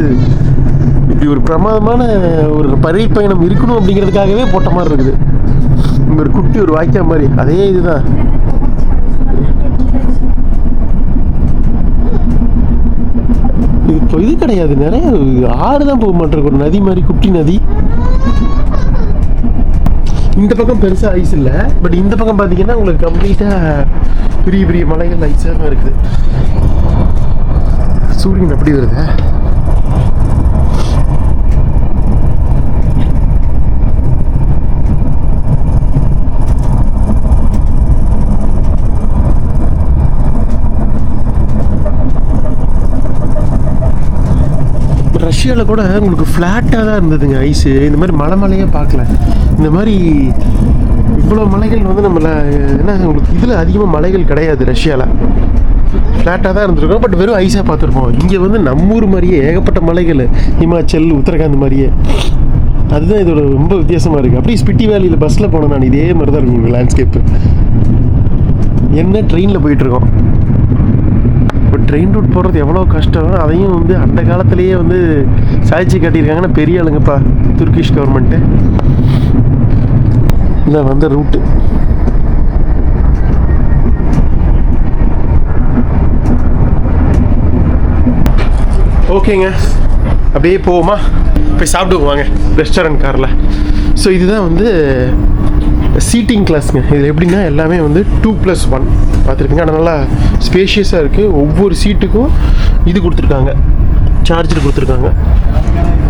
இப்படி ஒரு பிரமாதமான ஒரு ரயில் பயணம் இருக்கணும் அப்படிங்கிறதுக்காகவே போட்ட மாதிரி இருக்குது. இங்கே ஒரு குட்டி ஒரு வாய்க்கா மாதிரி, அதே இதுதான். இப்போ இது கிடையாது, நிறைய ஆறு தான் போக மாட்டேருக்கு, ஒரு நதி மாதிரி, குட்டி நதி. இந்த பக்கம் பெருசாக ஐஸ் இல்லை, பட் இந்த பக்கம் பார்த்தீங்கன்னா உங்களுக்கு கம்ப்ளீட்டாக பெரிய பெரிய மலைகள் ஐஸாக இருக்குது. சூரியன் அப்படி வருது. ரஷ்யாவில் கூட உங்களுக்கு ஃப்ளாட்டாக தான் இருந்ததுங்க ஐஸு. இந்த மாதிரி மலையே பார்க்கல. இந்த மாதிரி இவ்வளோ மலைகள் வந்து நம்மள என்ன உங்களுக்கு இதில் அதிகமாக மலைகள் கிடையாது ரஷ்யாவில். ஃப்ளாட்டாக தான் இருந்திருக்கோம், பட் வெறும் ஐஸாக பார்த்துருப்போம். இங்கே வந்து நம்மூர் மாதிரியே ஏகப்பட்ட மலைகள், ஹிமாச்சல், உத்தரகாண்ட் மாதிரியே. அதுதான் இதோட ரொம்ப வித்தியாசமாக இருக்குது. அப்படியே ஸ்பிட்டி வேலியில் பஸ்ஸில் போனேன் நான், இதே மாதிரி தான் இருக்கும் லேண்ட்ஸ்கேப்பு. என்ன ட்ரெயினில் போயிட்டுருக்கோம். இப்போ ட்ரெயின் ரூட் போகிறது எவ்வளோ கஷ்டம், அதையும் வந்து அந்த காலத்துலேயே வந்து சாய்ச்சி காட்டியிருக்காங்கன்னா பெரிய ஆளுங்கப்பா துர்க்கிஷ் கவர்மெண்ட்டு. இல்லை வந்த ரூட்டு. ஓகேங்க, அப்படியே போவோமா, போய் சாப்பிடுவோம் வாங்க ரெஸ்டாரண்ட் காரில். ஸோ இதுதான் வந்து சீட்டிங் கிளாஸுங்க. இதில் எப்படின்னா எல்லாமே வந்து 2+1 பார்த்துருப்பீங்க. ஆனால் நல்லா ஸ்பேஷியஸாக இருக்குது. ஒவ்வொரு சீட்டுக்கும் இது கொடுத்துருக்காங்க, சார்ஜர் கொடுத்துருக்காங்க.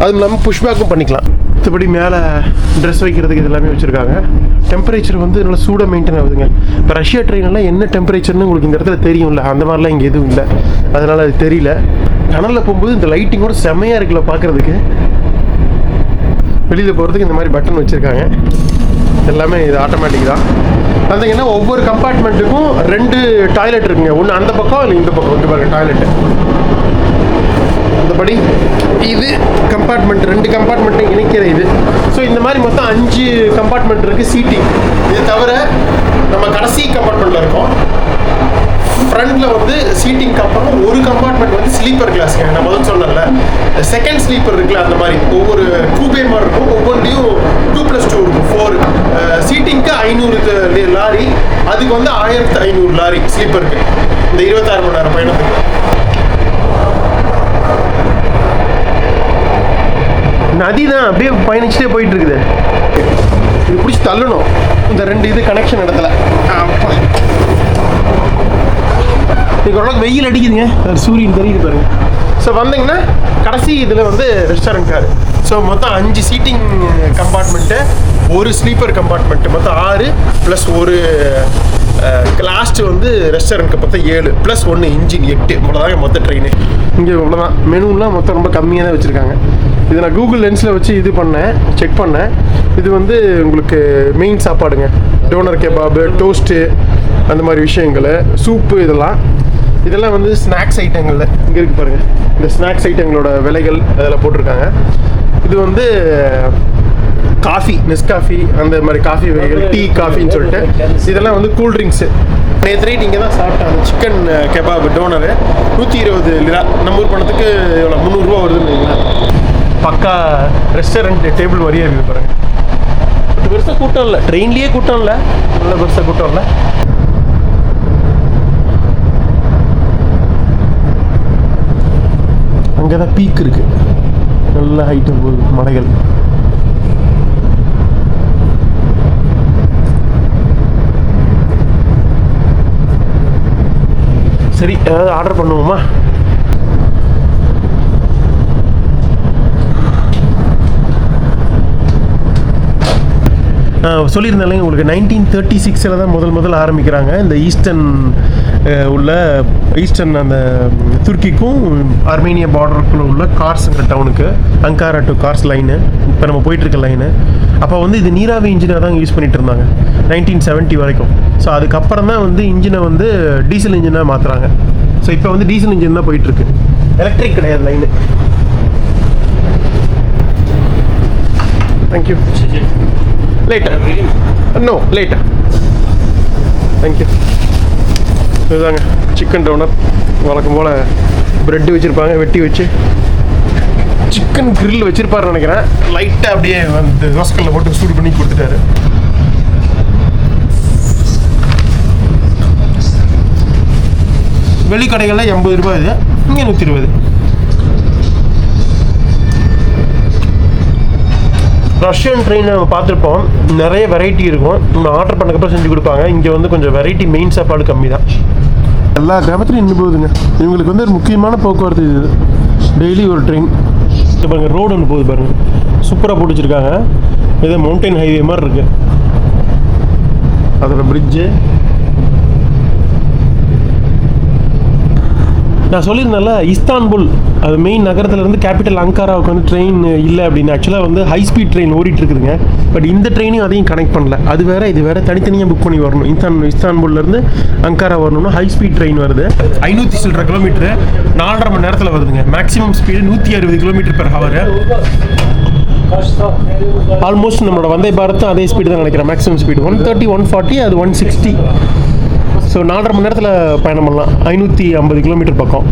அதுவும் இல்லாமல் புஷ்பேக்கும் பண்ணிக்கலாம். மற்றபடி மேலே ட்ரெஸ் வைக்கிறதுக்கு இது எல்லாமே வச்சுருக்காங்க. டெம்பரேச்சர் வந்து நல்லா சூடாக மெயின்டைன் ஆகுதுங்க. இப்போ ரஷ்யா ட்ரெயினெல்லாம் என்ன டெம்பரேச்சர்னு உங்களுக்கு இந்த இடத்துல தெரியும்ல, அந்த மாதிரிலாம் இங்கே எதுவும் இல்லை, அதனால் அது தெரியல. டனலில் போகும்போது இந்த லைட்டிங்கோட செம்மையாக இருக்குல்ல பார்க்குறதுக்கு. வெளியில் போகிறதுக்கு இந்த மாதிரி பட்டன் வச்சுருக்காங்க. எல்லாமே இது ஆட்டோமேட்டிக் தான். பார்த்தீங்கன்னா ஒவ்வொரு கம்பார்ட்மெண்ட்டுக்கும் 2 டாய்லெட் இருக்குங்க. ஒன்று அந்த பக்கம், இல்லை இந்த பக்கம். வந்து பாருங்கள் டாய்லெட்டு. அந்தபடி இது கம்பார்ட்மெண்ட், 2 கம்பார்ட்மெண்ட்டை இணைக்கிற இது. ஸோ இந்த மாதிரி மொத்தம் 5 கம்பார்ட்மெண்ட் இருக்குது சீட்டிங். இது தவிர நம்ம கடைசி கம்பார்ட்மெண்ட்டில் இருக்கோம். ஃப்ரண்ட்டில் வந்து சீட்டிங்க்கு அப்புறம் ஒரு கம்பார்ட்மெண்ட் வந்து ஸ்லீப்பர் கிளாஸுங்க. நான் முதல்ல சொன்னேன்ல செகண்ட் ஸ்லீப்பர் இருக்குல்ல, அந்த மாதிரி ஒவ்வொரு கூபே மாதிரி இருக்கும். ஒவ்வொன்றையும் 2+2 இருக்கும், 4 சீட்டிங்க்கு 500 லாரி, அதுக்கு வந்து 1500 லாரி ஸ்லீப்பருக்கு இந்த 26 மணி நேரம் பயணத்துக்கு. நதி தான் அப்படியே பயணிச்சுட்டே போயிட்டு இருக்குது. இது பிடிச்சி தள்ளணும் இந்த 2 இது கனெக்ஷன் இடத்துல. இது ஓரளவுக்கு வெயில் அடிக்குதுங்க, சூரியன் தெரியுது பாருங்க. ஸோ வந்தீங்கன்னா கடைசி இதில் வந்து ரெஸ்டாரண்ட் கார். ஸோ மொத்தம் 5 சீட்டிங் கம்பார்ட்மெண்ட்டு, ஒரு ஸ்லீப்பர் கம்பார்ட்மெண்ட்டு, மொத்தம் 6 ப்ளஸ் ஒரு லாஸ்ட்டு வந்து ரெஸ்டாரண்ட்க்கு மொத்தம் 7 ப்ளஸ் 1 இன்ஜின் 8. இவ்வளோதாங்க மொத்த ட்ரெயின். இங்கே இவ்வளோதான். மெனுலாம் மொத்தம் ரொம்ப கம்மியாக தான் வச்சுருக்காங்க. இது நான் கூகுள் லென்ஸில் வச்சு இது பண்ணேன், செக் பண்ணேன். இது வந்து உங்களுக்கு மெயின் சாப்பாடுங்க. டோனர் கெபாபு, டோஸ்ட்டு, அந்த மாதிரி விஷயங்கள், சூப்பு, இதெல்லாம் வந்து ஸ்நாக்ஸ் ஐட்டங்களில் இங்கே இருக்குது பாருங்கள். இந்த ஸ்நாக்ஸ் ஐட்டங்களோட விலைகள் அதில் போட்டிருக்காங்க. இது வந்து காஃபி, நெஸ்காஃபி, அந்த மாதிரி காஃபி வகைகள், டீ காஃபின்னு சொல்லிட்டு. இதெல்லாம் வந்து கூல்ட்ரிங்க்ஸு. நேற்று நைட் இங்கே தான் சாப்பிட்டேன். அந்த சிக்கன் கெபாப் டோனரு 120 லிரா. நம்ம ஊர் பணத்துக்கு எவ்வளோ 300 ரூபா வருதுன்னு வைங்களேன். பக்கா ரெஸ்டாரண்ட் டேபிள் மாதிரியே இருக்குது பாருங்கள். பெருசாக கூட்டம் இல்லை, ட்ரெயின்லேயே கூட்டம் இல்லை, நல்ல பெருசாக கூட்டம் இல்லை. அங்கே தான் பீக் இருக்குது, நல்ல ஹைட்டு போகுது மலைகள். சரி, ஏதாவது ஆர்டர் பண்ணுவோமா? சொல்லியிருந்தாலே உங்களுக்கு 1936 தான் முதல் ஆரம்பிக்கிறாங்க. இந்த ஈஸ்டர்ன் அந்த துருக்கிக்கும் ஆர்மேனியா பார்டருக்குள்ள உள்ள கார்ஸுங்கிற டவுனுக்கு, அங்காரா டு கார்ஸ் லைனு, இப்போ நம்ம போயிட்டுருக்க லைனு. அப்போ வந்து இது நீராவி இன்ஜினாக தான் யூஸ் பண்ணிகிட்டு இருந்தாங்க 1970 வரைக்கும். ஸோ அதுக்கப்புறம் தான் வந்து இன்ஜினை வந்து டீசல் இன்ஜினாக மாற்றுறாங்க. ஸோ இப்போ வந்து டீசல் இன்ஜின் தான் போயிட்டுருக்கு, எலக்ட்ரிக் கிடையாது line. Thank you. Later. No, later. Thank you. இதுதாங்க சிக்கன் டோனர். வழக்கம் போல் ப்ரெட்டு வச்சுருப்பாங்க, வெட்டி வச்சு சிக்கன் கிரில் வச்சுருப்பாருன்னு நினைக்கிறேன். லைட்டாக அப்படியே வந்து தோசைக்கல்ல போட்டு சூடு பண்ணி கொடுத்துட்டாரு. வெளிக்கடைகளில் 80 ரூபாய், இது இங்கே 120. ரஷ்யன் ட்ரெயின் நம்ம பார்த்துருப்போம், நிறைய வெரைட்டி இருக்கும். நம்ம ஆர்டர் பண்ணக்கப்புறம் செஞ்சு கொடுப்பாங்க. இங்கே வந்து கொஞ்சம் வெரைட்டி, மெயின் சாப்பாடு கம்மி தான். எல்லா கிராமத்துலையும் நின்று போகுதுங்க. இவங்களுக்கு வந்து ஒரு முக்கியமான போக்குவரத்து இது. டெய்லி ஒரு ட்ரெயின். பாருங்கள், ரோடு ஒன்று போகுது பாருங்கள், சூப்பராக போட்டு வச்சுருக்காங்க. ஏதோ மவுண்டைன் ஹைவே மாதிரி இருக்குது. அதோட பிரிட்ஜு நான் சொல்லியிருந்தேன்ல, இஸ்தான்புல் அது மெயின் நகரத்துலேருந்து கேபிட்டல் அங்காராவுக்கு வந்து ட்ரெயின் இல்லை அப்படின்னு. ஆக்சுவலாக வந்து ஹை ஸ்பீட் ட்ரெயின் ஓடிட்டு இருக்குதுங்க. பட் இந்த ட்ரெயினையும் அதையும் கனெக்ட் பண்ணல. அது வேறு இது வேறு, தனித்தனியாக புக் பண்ணி வரணும். இஸ்தான்புல்லேருந்து அங்காரா வரணும்னா ஹை ஸ்பீட் ட்ரெயின் வருது. 500 சில்லற கிலோமீட்டரு 4.5 மணி நேரத்தில் வருதுங்க. Maximum speed 160 km/h. ஆல்மோஸ்ட் நம்மளோட வந்தே பாரத்தும் அதே ஸ்பீடு தான் நினைக்கிறேன். மேக்ஸிமம் ஸ்பீடு 130, 140, அது 160. ஸோ 4.5 மணி நேரத்தில் பயணம் பண்ணலாம். 550 கிலோமீட்டர் பக்கம்.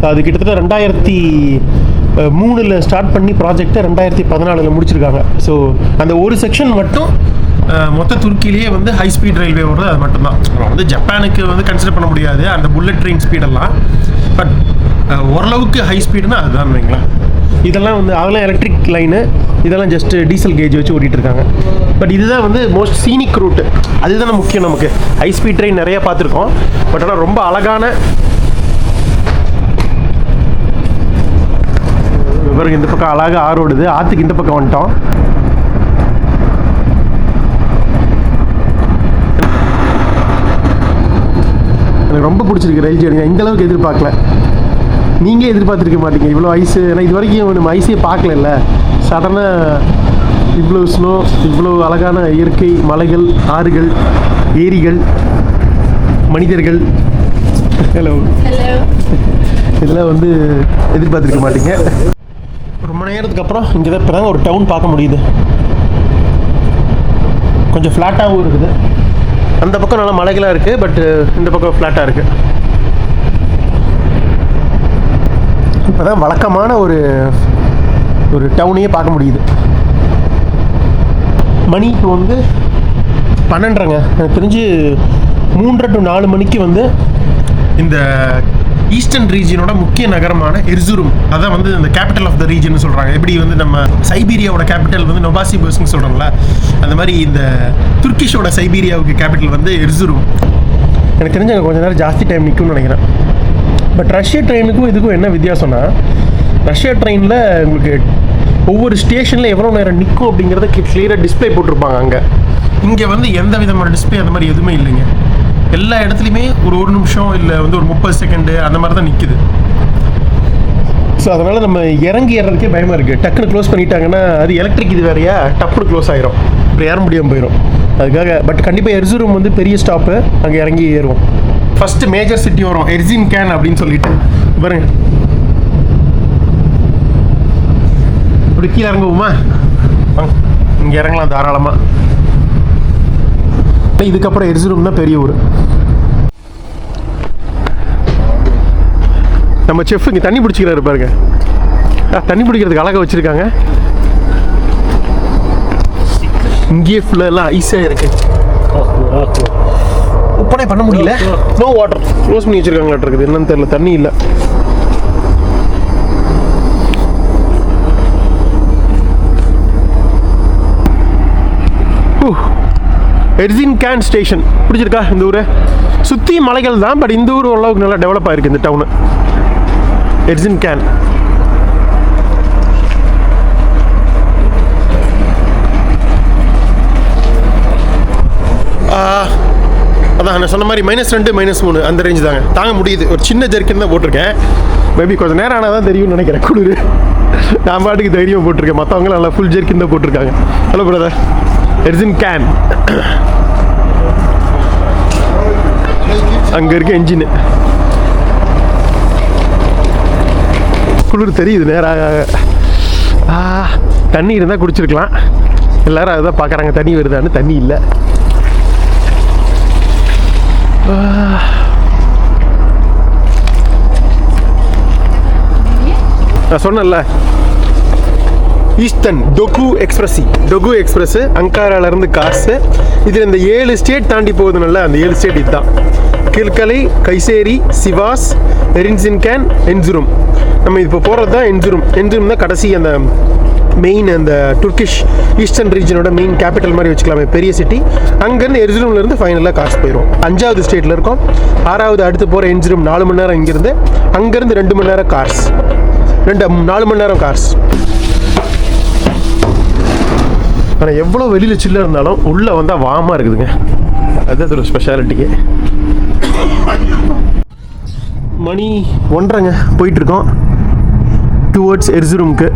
அது கிட்டத்தட்ட 2003 ஸ்டார்ட் பண்ணி ப்ராஜெக்டை 2014 முடிச்சிருக்காங்க. ஸோ அந்த ஒரு செக்ஷன் மட்டும் மொத்த துருக்கியிலேயே வந்து ஹை ஸ்பீட் ரயில்வே வருது. அது மட்டும்தான் வந்து ஜப்பானுக்கு வந்து கன்சிடர் பண்ண முடியாது அந்த புல்லட் ட்ரெயின் ஸ்பீடெல்லாம். பட் ஓரளவுக்கு ஹை ஸ்பீடுன்னா அதுதான் வைங்களேன். இதெல்லாம் வந்து அதெல்லாம் எலக்ட்ரிக் லைனு, இதெல்லாம் ஜஸ்ட் டீசல் கேஜ் வச்சு ஓட்டிகிட்டு இருக்காங்க. பட் இதுதான் வந்து மோஸ்ட் சீனிக் ரூட்டு. அதுதானே முக்கியம் நமக்கு. ஹை ஸ்பீட் ட்ரெயின் நிறையா பார்த்துருக்கோம். பட் ஆனால் ரொம்ப அழகான பாருங்க, இந்த பக்கம் அழகாக ஆறு ஓடுது. ஆற்றுக்கு இந்த பக்கம் வந்துட்டோம். எனக்கு ரொம்ப பிடிச்சிருக்கு ரயில் ஜேர்னி. இந்த அளவுக்கு எதிர்பார்க்கல. நீங்களே எதிர்பார்த்துருக்க மாட்டீங்க இவ்வளோ ஐஸு. ஏன்னா இது வரைக்கும் நம்ம ஐஸே பார்க்கல. சடனாக இவ்வளோ ஸ்னோ, இவ்வளோ அழகான இயற்கை, மலைகள், ஆறுகள், ஏரிகள், மனிதர்கள். ஹலோ. இதெல்லாம் வந்து எதிர்பார்த்துருக்க மாட்டீங்க. ரொம்ப நேரத்துக்கு அப்புறம் இங்கே தான் இப்போ தான் ஒரு டவுன் பார்க்க முடியுது. கொஞ்சம் ஃப்ளாட்டாகவும் இருக்குது. அந்த பக்கம் நல்லா மலைகளாக இருக்குது, பட் இந்த பக்கம் ஃப்ளாட்டாக இருக்குது. இப்போ தான் வழக்கமான ஒரு டவுனையே பார்க்க முடியுது. மணி இப்போ வந்து 12:30ங்க. எனக்கு தெரிஞ்சு 3 to 4 மணிக்கு வந்து இந்த ஈஸ்டர்ன் ரீஜியனோட முக்கிய நகரமான எர்சுரும், அதான் வந்து இந்த கேபிட்டல் ஆஃப் த ரீஜன் சொல்கிறாங்க. எப்படி வந்து நம்ம சைபீரியாவோட கேபிட்டல் வந்து நொபாசிபர்ஸ்னு சொல்கிறோங்களா, அந்த மாதிரி இந்த துர்க்கிஷோட சைபீரியாவுக்கு கேபிட்டல் வந்து எர்சுரும். எனக்கு தெரிஞ்சு அங்கே கொஞ்சம் நேரம் ஜாஸ்தி டைம் நிற்கும்னு நினைக்கிறேன். பட் ரஷ்யா ட்ரெயினுக்கும் இதுக்கும் என்ன வித்தியாசம்னா, ரஷ்யா ட்ரெயினில் உங்களுக்கு ஒவ்வொரு ஸ்டேஷனில் எவ்வளோ நேரம் நிற்கும் அப்படிங்கிறத கிளியராக டிஸ்பிளே போட்டிருப்பாங்க. அங்கே இங்கே வந்து எந்த விதமான டிஸ்பிளே அந்த மாதிரி எதுவுமே இல்லைங்க. எல்லா இடத்துலையுமே ஒரு நிமிஷம் இல்லை வந்து ஒரு 30 செகண்டு அந்த மாதிரி தான் நிற்குது. ஸோ அதனால் நம்ம இறங்கி ஏறதுக்கே பயமாக இருக்குது. டக்குன்னு க்ளோஸ் பண்ணிட்டாங்கன்னா அது எலக்ட்ரிக் இது வேறையா, டப்புன்னு க்ளோஸ் ஆயிரும், அப்புறம் ஏற முடியாமல் போயிடும். அதுக்காக பட் கண்டிப்பாக எர்சுரும் வந்து பெரிய ஸ்டாப்பு, அங்கே இறங்கி ஏறுவோம். ஃபஸ்ட்டு மேஜர் சிட்டி வரும் எர்சின்கேன் அப்படின்னு சொல்லிட்டு பாருங்க. இப்படி கீழே இறங்குவோமா? இங்கே இறங்கலாம் தாராளமாக. இதுக்கப்புறம் எர்சுரும் தான் பெரிய ஊர். நம்ம செஃப் இங்கே தண்ணி பிடிச்சிக்கிறாரு பாருங்க. தண்ணி பிடிக்கிறதுக்கு அழகாக வச்சுருக்காங்க. இங்கேயே ஃபுல்லாக ஐஸாக இருக்கு. ஒப்பனை பண்ண முடியல. நோ வாட்டர், க்ளோஸ் பண்ணி வச்சுருக்காங்களாட்டு இருக்குது. என்னன்னு தெரியல, தண்ணி இல்லை. எர்சின்கேன் ஸ்டேஷன் பிடிச்சிருக்கா? இந்த ஊரை சுற்றி மலைகள் தான், பட் இந்த ஊர் ஓரளவுக்கு நல்லா டெவலப் ஆகிருக்கு இந்த டவுனு. எர்சின்கேன் அதான் நான் சொன்ன மாதிரி -2 -3 அந்த ரேஞ்சு தாங்க, தாங்க முடியுது. ஒரு சின்ன ஜெர்க்கின் தான் போட்டிருக்கேன். மேபி கொஞ்சம் நேரம் ஆனால் தான் தெரியும்னு நினைக்கிறேன் குளிர். நான் பாட்டுக்கு தைரியம் போட்டிருக்கேன், மற்றவங்களும் நல்லா ஃபுல் ஜெர்க்கின் தான் போட்டிருக்காங்க. Hello brother. எர்சின்கேன் அங்கே இருக்க என்ஜின் குளிர் தெரியுது நேராக. தண்ணி இருந்தால் குடிச்சிருக்கலாம். எல்லாரும் அதுதான் பார்க்குறாங்க, தண்ணி வருதான்னு. தண்ணி இல்லை. நான் சொன்னேன்ல, ஈஸ்டர்ன் டொகு எக்ஸ்பிரஸ் அங்காராலேருந்து காசு. இதில் இந்த 7 ஸ்டேட் தாண்டி போகுதுனால அந்த 7 ஸ்டேட் இதுதான்: கிர்கலை, கைசேரி, சிவாஸ், எர்சின்கேன், எர்சுரும். நம்ம இப்போ போகிறது தான் எர்சுரும் தான் கடைசி அந்த மெயின் அந்த துர்க்கிஷ் ஈஸ்டர்ன் ரீஜனோட மெயின் கேபிட்டல் மாதிரி வச்சுக்கலாமே, பெரிய சிட்டி. அங்கேருந்து எர்சுரும்லேருந்து ஃபைனலாக காசு போயிடும். 5வது ஸ்டேட்டில் இருக்கோம். 6வது அடுத்து போகிற எர்சுரும் 4 மணி நேரம் இங்கேருந்து. அங்கேருந்து 2 மணி நேரம் கார்ஸ், 4 மணி நேரம் கார்ஸ். ஆனால் எவ்வளோ வெளியில் சில்ல இருந்தாலும் உள்ளே வந்தால் வாமாக இருக்குதுங்க. அதுதான் ஒரு ஸ்பெஷாலிட்டியே. மணி 1:30ங்க, போயிட்டுருக்கோம் டுவர்ட்ஸ் எர்சுரும்க்கு.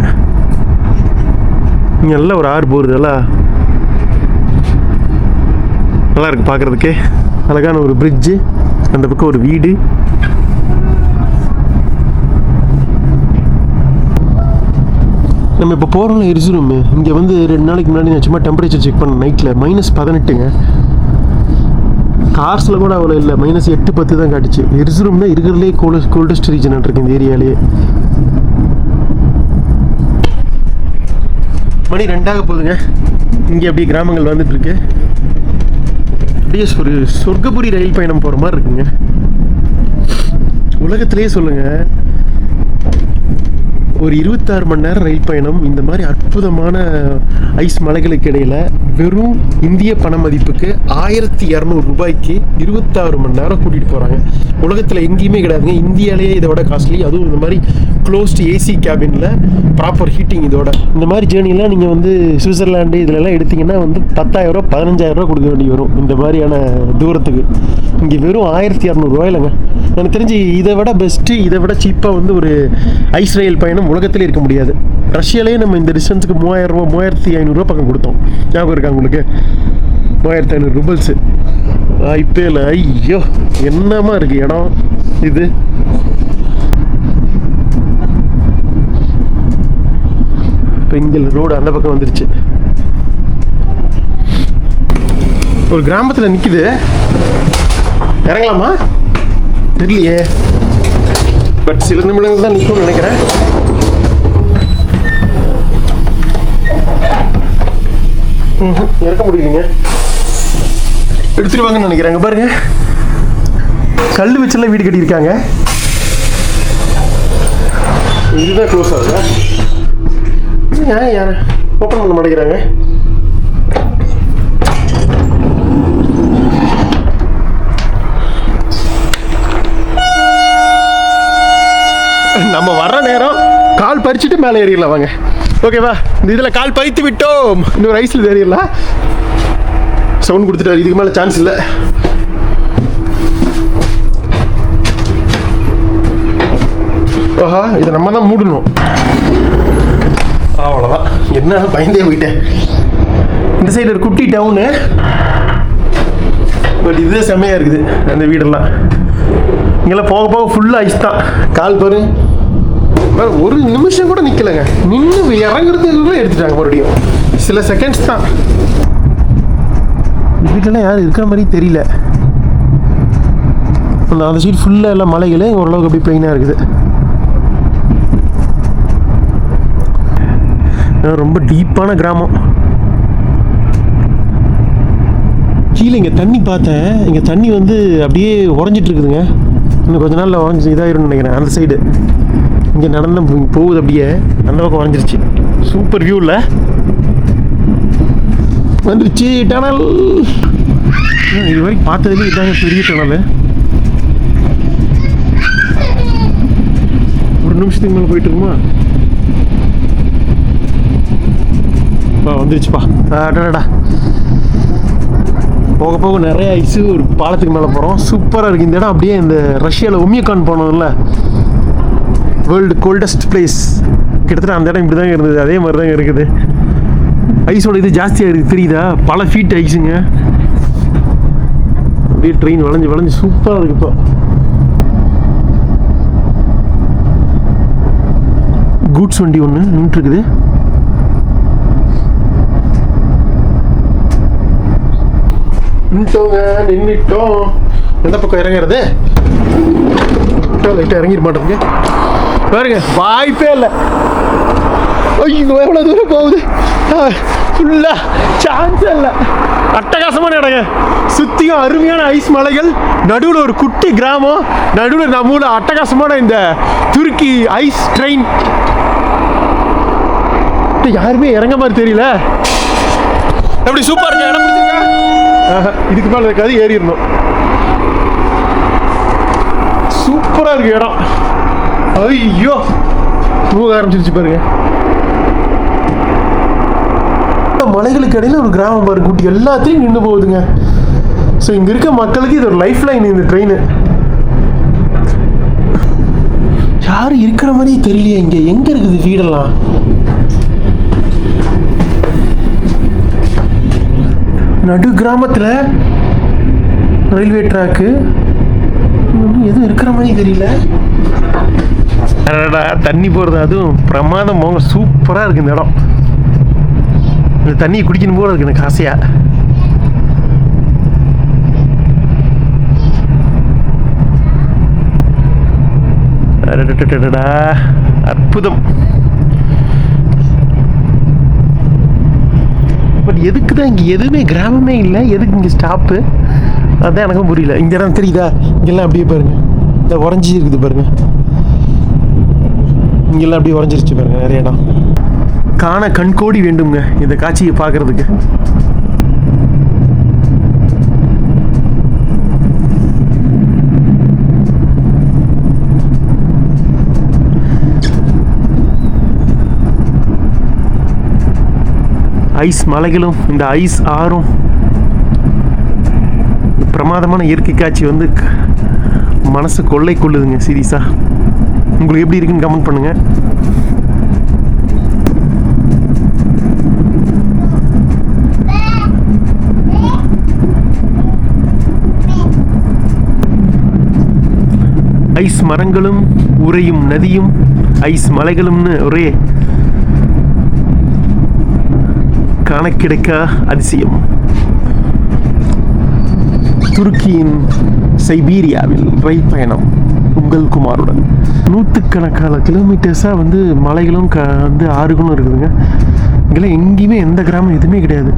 இங்கே எல்லாம் ஒரு ஆறு போகிறது, எல்லாம் நல்லா இருக்குது பார்க்குறதுக்கே. அழகான ஒரு பிரிட்ஜு, அந்த பக்கம் ஒரு வீடு. நம்ம இப்போ போகிறோம்ல எர்சுரும். இங்கே வந்து 2 நாளைக்கு முன்னாடி நான் சும்மா டெம்பரேச்சர் செக் பண்ண நைட்டில் -18ங்க. கார்ஸில் கூட அவ்வளோ இல்லை, -8, -10 தான் காட்டுச்சு. எர்சுரும் தான் இருக்கிறதுலே கோல்டஸ்ட் ரீஜன் இருக்குது இந்த ஏரியாலேயே. மணி 2 போகுதுங்க. இங்கே அப்படியே கிராமங்கள் வந்துட்டுருக்கு. அப்படியே ஒரு சொர்க்கபுரி ரயில் பயணம் போகிற மாதிரி இருக்குங்க. உலகத்திலே சொல்லுங்கள், ஒரு 26 மணி நேரம் ரயில் பயணம் இந்த மாதிரி அற்புதமான ஐஸ் மலைகளுக்கு இடையில் வெறும் இந்திய பண மதிப்புக்கு 1200 ரூபாய்க்கு 26 மணி நேரம் கூட்டிகிட்டு போகிறாங்க. உலகத்தில் எங்கேயுமே கிடையாதுங்க. இந்தியாவிலேயே இதோட காஸ்ட்லி. அதுவும் இந்த மாதிரி க்ளோஸ்டு ஏசி கேபினில் ப்ராப்பர் ஹீட்டிங். இந்த மாதிரி ஜேர்னிலாம் நீங்கள் வந்து சுவிட்சர்லாண்டு இதிலெல்லாம் எடுத்திங்கன்னா வந்து 10,000 15,000 ரூபா கொடுக்க வேண்டி வரும் இந்த மாதிரியான தூரத்துக்கு. இங்கே வெறும் 1200 ரூபாயிலங்க. எனக்கு தெரிஞ்சு இதை விட பெஸ்ட்டு, இதை விட சீப்பாக வந்து ஒரு ஐஸ் ரயில் பயணம் உலகத்திலே இருக்க முடியாது. ரஷ்யாலேயே நம்ம இந்த டிஸ்டன்ஸுக்கு 3000 ரூபா 3500 பக்கம் கொடுத்தோம். ஞாபகம் இருக்கா உங்களுக்கு? 3500 ரூபல்ஸு. வாய்ப்பே இல்லை. ஐயோ என்னமா இருக்குது இடம் இது. இப்போ இங்கே ரோடு அந்த பக்கம் வந்துருச்சு. ஒரு கிராமத்தில் நிற்குது. இறங்கலாமா தெரியலையே. பட் சில நிமிடங்கள் தான் நிற்கும்னு நினைக்கிறேன். இறக்க முடியலைங்க, எடுத்துருவாங்கன்னு நினைக்கிறாங்க. பாருங்க, கல் வச்செல்லாம் வீடு கட்டியிருக்காங்க. இதுதான் க்ளோஸ் ஆகுதா? யார் ஓப்பன் பண்ண மாட்டேங்கிறாங்க. நம்ம வர்ற நேரம் கால் பறிச்சுட்டு மேலே ஏறிடலாம் வாங்க. ஓகேவா? இந்த இதில் கால் பறித்து விட்டோம். இன்னொரு ஐஸில் ஏறிடலாம். சவுண்ட் கொடுத்துட்டாரு, இதுக்கு மேலே சான்ஸ் இல்லை. ஆஹா, இதை நம்ம தான் மூடணும். அவ்வளோதான், என்ன பயந்தே போயிட்டேன். இந்த சைடு ஒரு குட்டி டவுனு, பட் இதுதான் செம்மையாக இருக்குது. அந்த வீடெல்லாம் இங்கெல்லாம் போக போக ஃபுல்லாக ஐஸ் தான். கால் பாரு, ஒரு நிமிஷம் கூட நிற்கலைங்க. நின்று இறங்குறதுக்குள்ளே எடுத்துட்டாங்க மறுபடியும். சில செகண்ட்ஸ் தான். வீட்டிலலாம் யாரும் இருக்கிற மாதிரி தெரியல. அந்த சைடு ஃபுல்லாக எல்லாம் மலைகள், ஓரளவுக்கு அப்படி பிளைனாக இருக்குது. ரொம்ப டீப்பான கிராமம். கீழே இங்கே தண்ணி பார்த்தேன். இங்கே தண்ணி வந்து அப்படியே உறைஞ்சிட்டு இருக்குதுங்க. இன்னும் கொஞ்ச நாளில் உறைஞ்சி இதாகிரும்னு நினைக்கிறேன். அந்த சைடு இங்கே நடந்து போகுது, அப்படியே அந்த பக்கம் உறைஞ்சிருச்சு. சூப்பர் வியூவில் வந்துருச்சு டனல். இது வரைக்கும் பார்த்ததுலேயே இதாங்க பெரிய டனல். ஒரு நிமிஷத்துக்கு மேலே போயிட்டு இருக்குமா? வந்துருச்சுப்பா. அடடா, போக போக நிறைய ஐஸு. ஒரு பாலத்துக்கு மேலே போகிறோம். சூப்பராக இருக்குது இந்த இடம். அப்படியே இந்த ரஷ்யாவில் ஒமியக்கான் போனோம்ல, வேர்ல்டு கோல்டஸ்ட் பிளேஸ், கிட்டத்தட்ட அந்த இடம் இப்படி தாங்க இருந்தது. அதே மாதிரி தாங்க இருக்குது. ஐஸோட இது ஜாஸ்தியாக இருக்குது, தெரியுதா? பல ஃபீட் ஐஸுங்க. அப்படியே ட்ரெயின் வளைஞ்சு வளைஞ்சு சூப்பராக இருக்குது. இப்போ கூட்ஸ் வண்டி ஒன்று நின்றுருக்குது. நின்றுட்டோம். எந்த பக்கம் இறங்குறது? லைட்டாக இறங்கிட மாட்டேங்க. பாருங்க, வாய்ப்பே இல்லை. ஐயோ, எவ்வளோ தூரம் போகுது. ஃபுல்லாக சான்ஸே இல்லை. அட்டகாசமான இடங்க. சுற்றியும் அருமையான ஐஸ் மலைகள், நடுவில் ஒரு குட்டி கிராமம், நடுவில் நம்ம அட்டகாசமான இந்த துருக்கி ஐஸ் ட்ரெயின். யாருமே இறங்க மாதிரி தெரியல. எப்படி சூப்பர் இருக்கு இடம். பிடிச்சிருக்கா? இதுக்கு மேலே இருக்காது, ஏறிடணும். சூப்பராக இருக்கு இடம். ஐயோ, போக ஆரம்பிச்சிருச்சு பாருங்க. மலைகளுக்கு இடையில ஒரு கிராமம் பாருங்க, குட்டி எல்லாத்தையும் நின்று போகுதுங்க. ஸோ இங்கே இருக்க மக்களுக்கு இது ஒரு லைஃப் லைன் இந்த ட்ரெயின். யாரும் இருக்கிற மாதிரியே தெரியலையே. இங்கே எங்கே இருக்குது வீடெல்லாம்? நடு கிராமத்தில் ரயில்வே ட்ராக்கு எதுவும் இருக்கிற மாதிரி தெரியல. தண்ணி போகிறது அதுவும் பிரமாதம் போங்க. சூப்பராக இருக்குது இந்த இடம். இந்த தண்ணியை குடிக்கணும் போல இருக்கு எனக்கு ஆசையா. அற்புதம். பட் எதுக்கு தான் இங்கே எதுவுமே கிராமமே இல்லை? எதுக்கு இங்கே ஸ்டாப்பு? அதுதான் எனக்கும் புரியல. இந்த இடம் தெரியுதா? இங்கெல்லாம் அப்படியே பாருங்க, இந்த உறைஞ்சி இருக்குது பாருங்க. இங்கெல்லாம் அப்படியே உறைஞ்சிருச்சு பாருங்க நிறைய இடம். காண கண்கோடி வேண்டுங்க இந்த காட்சியை பார்க்கறதுக்கு. ஐஸ் மலைகளும் இந்த ஐஸ் ஆறும், பிரமாதமான இயற்கை காட்சி வந்து மனசு கொள்ளை கொள்ளுதுங்க. சீரியஸா உங்களுக்கு எப்படி இருக்குன்னு கமெண்ட் பண்ணுங்க. ஐஸ் மரங்களும் உறையும் நதியும் ஐஸ் மலைகளும்னு ஒரே கணக்கிடக்க அதிசயம். துருக்கியின் சைபீரியாவில் ரயில் பயணம் உங்கள் குமாருடன். நூற்றுக்கணக்கான கிலோமீட்டர்ஸாக வந்து மலைகளும் வந்து ஆறுகளும் இருக்குதுங்க. இங்கெல்லாம் எங்கேயுமே எந்த கிராமம் எதுவுமே கிடையாது.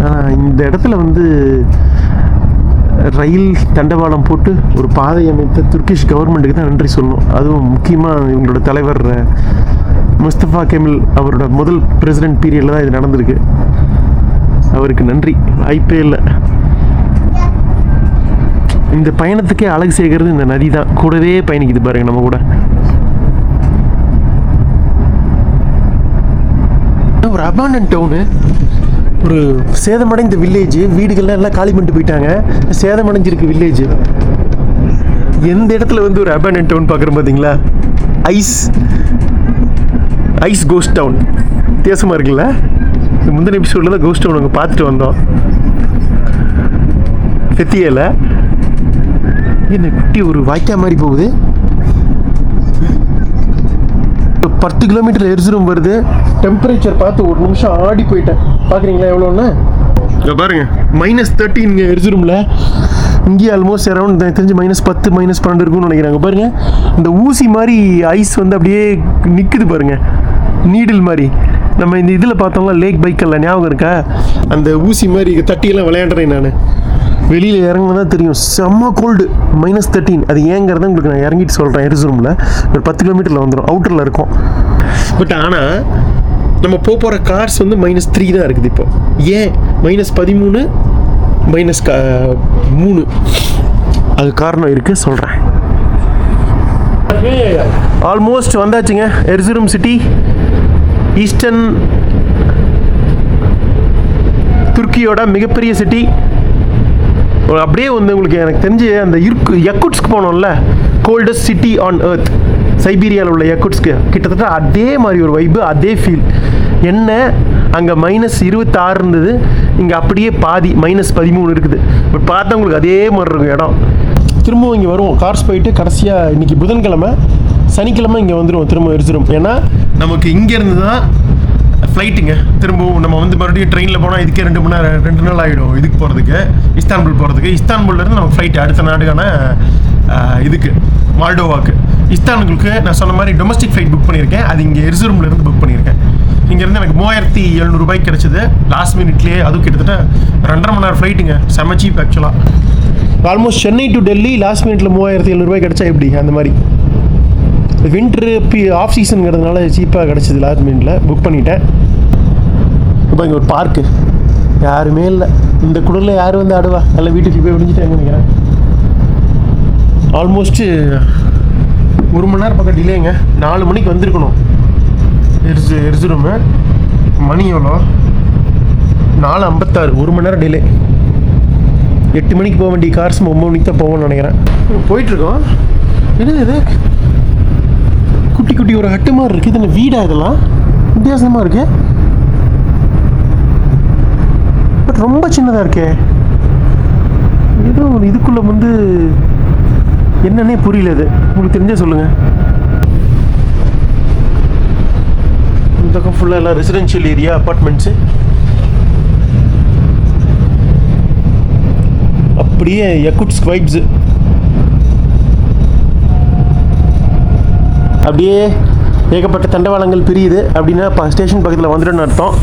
ஆனால் இந்த இடத்துல வந்து ரயில் தண்டவாளம் போட்டு ஒரு பாதை அமைத்த துர்க்கிஷ் கவர்மெண்ட்டுக்கு தான் நன்றி சொல்லணும். அதுவும் முக்கியமாக இவங்களோட தலைவர் முஸ்தபா கெமல் அவரோட முதல் பிரசிடென்ட் பீரியடில் தான் இது நடந்திருக்கு. அவருக்கு நன்றி, வாய்ப்பே இல்லை. இந்த பயணத்துக்கே அழகு சேர்க்கிறது இந்த நதி தான். கூடவே பயணிக்குது பாருங்க நம்ம கூட. ஒரு அபாண்டன் டவுனு, ஒரு சேதமடைந்த வில்லேஜ். வீடுகள்லாம் எல்லாம் காலி பண்ணிட்டு போயிட்டாங்க. சேதமடைஞ்சிருக்கு வில்லேஜ். எந்த இடத்துல வந்து ஒரு அபாண்டன் டவுன் பார்க்குறோம் பார்த்தீங்களா? ஐஸ் கோஸ்ட் டவுன். வித்தியாசமாக இருக்குல்ல? முந்தின எபிசோடில் தான் கோஸ்ட் டவுன் அங்கே பார்த்துட்டு வந்தோம். செத்தியல என்ன குட்டி ஒரு வாய்க்கா மாதிரி போகுது. 10 கிலோமீட்டர் எரிசிரும் வருது. டெம்பரேச்சர் பார்த்து ஒரு நிமிஷம் ஆடி போயிட்டேன். பார்க்குறீங்களா எவ்வளோன்னு? இங்கே பாருங்க, -13 இங்கே எரிசிரும்ல. இங்கேயே ஆல்மோஸ்ட் அரௌண்ட் தெரிஞ்சு -10 -12 இருக்கும்னு நினைக்கிறாங்க. பாருங்க, இந்த ஊசி மாதிரி ஐஸ் வந்து அப்படியே நிற்குது பாருங்க, நீடில் மாதிரி. நம்ம இந்த இதில் பார்த்தோம்னா லேக் பைக்கெல்லாம் ஞாபகம் இருக்கா? அந்த ஊசி மாதிரி தட்டியெல்லாம் விளையாடுறேன் நான். வெளியில் இறங்கினா தான் தெரியும், செம்ம கோல்டு. -13. அது ஏங்கிறத உங்களுக்கு நான் இறங்கிட்டு சொல்கிறேன். எரிசிருமில் ஒரு 10 கிலோமீட்டரில் வந்துடும், அவுட்டரில் இருக்கும். பட் ஆனால் நம்ம போகிற கார்ஸ் வந்து -3 தான் இருக்குது இப்போ. ஏன் -13 -3? அது காரணம் இருக்குது, சொல்கிறேன். ஆல்மோஸ்ட் வந்தாச்சுங்க எர்சுரும் சிட்டி. ஈஸ்டர்ன் துருக்கியோட மிகப்பெரிய சிட்டி. அப்படியே வந்து உங்களுக்கு எனக்கு தெரிஞ்சு அந்த யக்குட்ஸ்க்கு போனோம்ல, கோல்டஸ்ட் சிட்டி ஆன் எர்த், சைபீரியாவில் உள்ள யக்குட்ஸ்க்கு, கிட்டத்தட்ட அதே மாதிரி ஒரு வைப்பு, அதே ஃபீல். என்ன அங்கே -26 இருந்தது, இங்கே அப்படியே பாதி -13 இருக்குது. பட் பார்த்தா உங்களுக்கு அதே மாதிரி இருக்கும் இடம். திரும்பவும் இங்கே வருவோம், கார்ஸ் போயிட்டு கடைசியாக இன்றைக்கி புதன்கிழமை, சனிக்கிழமை இங்கே வந்துடுவோம் திரும்ப எரிச்சிரும். ஏன்னா நமக்கு இங்கேருந்து தான் ஃப்ளைட்டுங்க. திரும்பவும் நம்ம வந்து மறுபடியும் ட்ரெயினில் போனால் இதுக்கே 2 நாள் ஆகிடும். இதுக்கு போகிறதுக்கு, இஸ்தான்புல் போகிறதுக்கு. இஸ்தான்புல்லேருந்து நம்ம ஃப்ளைட் அடுத்த நாடுக்கான இதுக்கு மால்டோவாக்கு. இஸ்தான்புலுக்கு நான் சொன்ன மாதிரி டொமஸ்டிக் ஃப்ளைட் புக் பண்ணியிருக்கேன். அது இங்கே எரிசிரும்லேருந்து புக் பண்ணியிருக்கேன். இங்கேருந்து எனக்கு 3700 ரூபாய்க்கு கிடச்சிது லாஸ்ட் மினிட்லேயே. அதுவும் கிட்டத்தட்ட 2.5 மணி நேரம் ஃப்ளைட்டுங்க. செம்ம சீப் ஆக்சுவலாக. Almost Chennai to Delhi last மினிட்ல 3700 ரூபாய் கிடச்சா எப்படி? அந்த மாதிரி வின்ட்ரு ஆஃப் சீசனுங்கிறதுனால சீப்பாக கிடச்சிது. லாஸ்ட் மினிட்ல புக் பண்ணிட்டேன். இப்போ இங்கே ஒரு பார்க்கு, யாருமே இல்லை. இந்த குளிரில் யார் வந்து ஆடுவா? எல்லாம் வீட்டுக்கு போய் விடிஞ்சிட்டாங்க நினைக்கிறேன். ஆல்மோஸ்ட்டு 1 மணி நேரம் பக்கம் டிலேங்க. 4 மணிக்கு வந்திருக்கணும் எரிசிருமே. மணி எவ்வளோ? 4:56. 1 மணி நேரம் டிலே. 8 மணிக்கு போக வேண்டிய கார்ஸ் 9 மணிக்கு தான் போவோம்னு நினைக்கிறேன். போயிட்டுருக்கோம். என்னது இது? குட்டி குட்டி ஒரு ஹட்டு மாதிரி இருக்குது. இது வீடா? இதெல்லாம் வித்தியாசமாக இருக்கு. பட் ரொம்ப சின்னதாக இருக்கே. ஏதோ இதுக்குள்ளே வந்து என்னன்னே புரியல. இது உங்களுக்கு தெரிஞ்சே சொல்லுங்கள். இந்த பக்கம் ஃபுல்லாக எல்லாம் ரெசிடென்ஷியல் ஏரியா, அப்பார்ட்மெண்ட்ஸு. அப்படியே யக்குட்ஸ்க் வைப்ஸு. அப்படியே ஏகப்பட்ட தண்டவாளங்கள் பிரியுது. அப்படின்னா ஸ்டேஷன் பக்கத்தில் வந்துடுன்னு அர்த்தம்.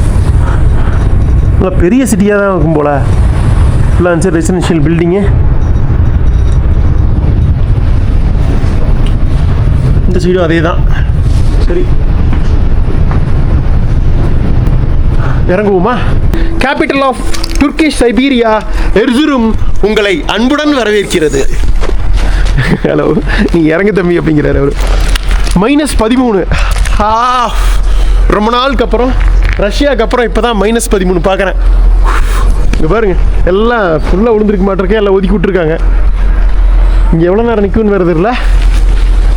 நல்லா பெரிய சிட்டியாக தான் இருக்கும் போல். ஃபுல்லாக இருந்துச்சு ரெசிடென்ஷியல் பில்டிங்கு. இந்த சைடும் அதே தான். சரி, இறங்குவோமா? கேபிட்டல் ஆஃப் துர்க்கிஷ் சைபீரியா எர்சுரும் உங்களை அன்புடன் வரவேற்கிறது. ஹலோ, நீ இறங்கு தம்பி அப்படிங்கிறாரு அவர். -13. ரொம்ப நாளுக்கு அப்புறம், ரஷ்யாவுக்கு அப்புறம் இப்போ தான் -13 பார்க்குறேன். இங்கே பாருங்க, எல்லாம் ஃபுல்லாக விழுந்துருக்க மாட்டிருக்கேன். எல்லாம் ஒதுக்கி விட்ருக்காங்க. இங்கே எவ்வளோ நேரம் நிற்கும்னு வருது இல்லை?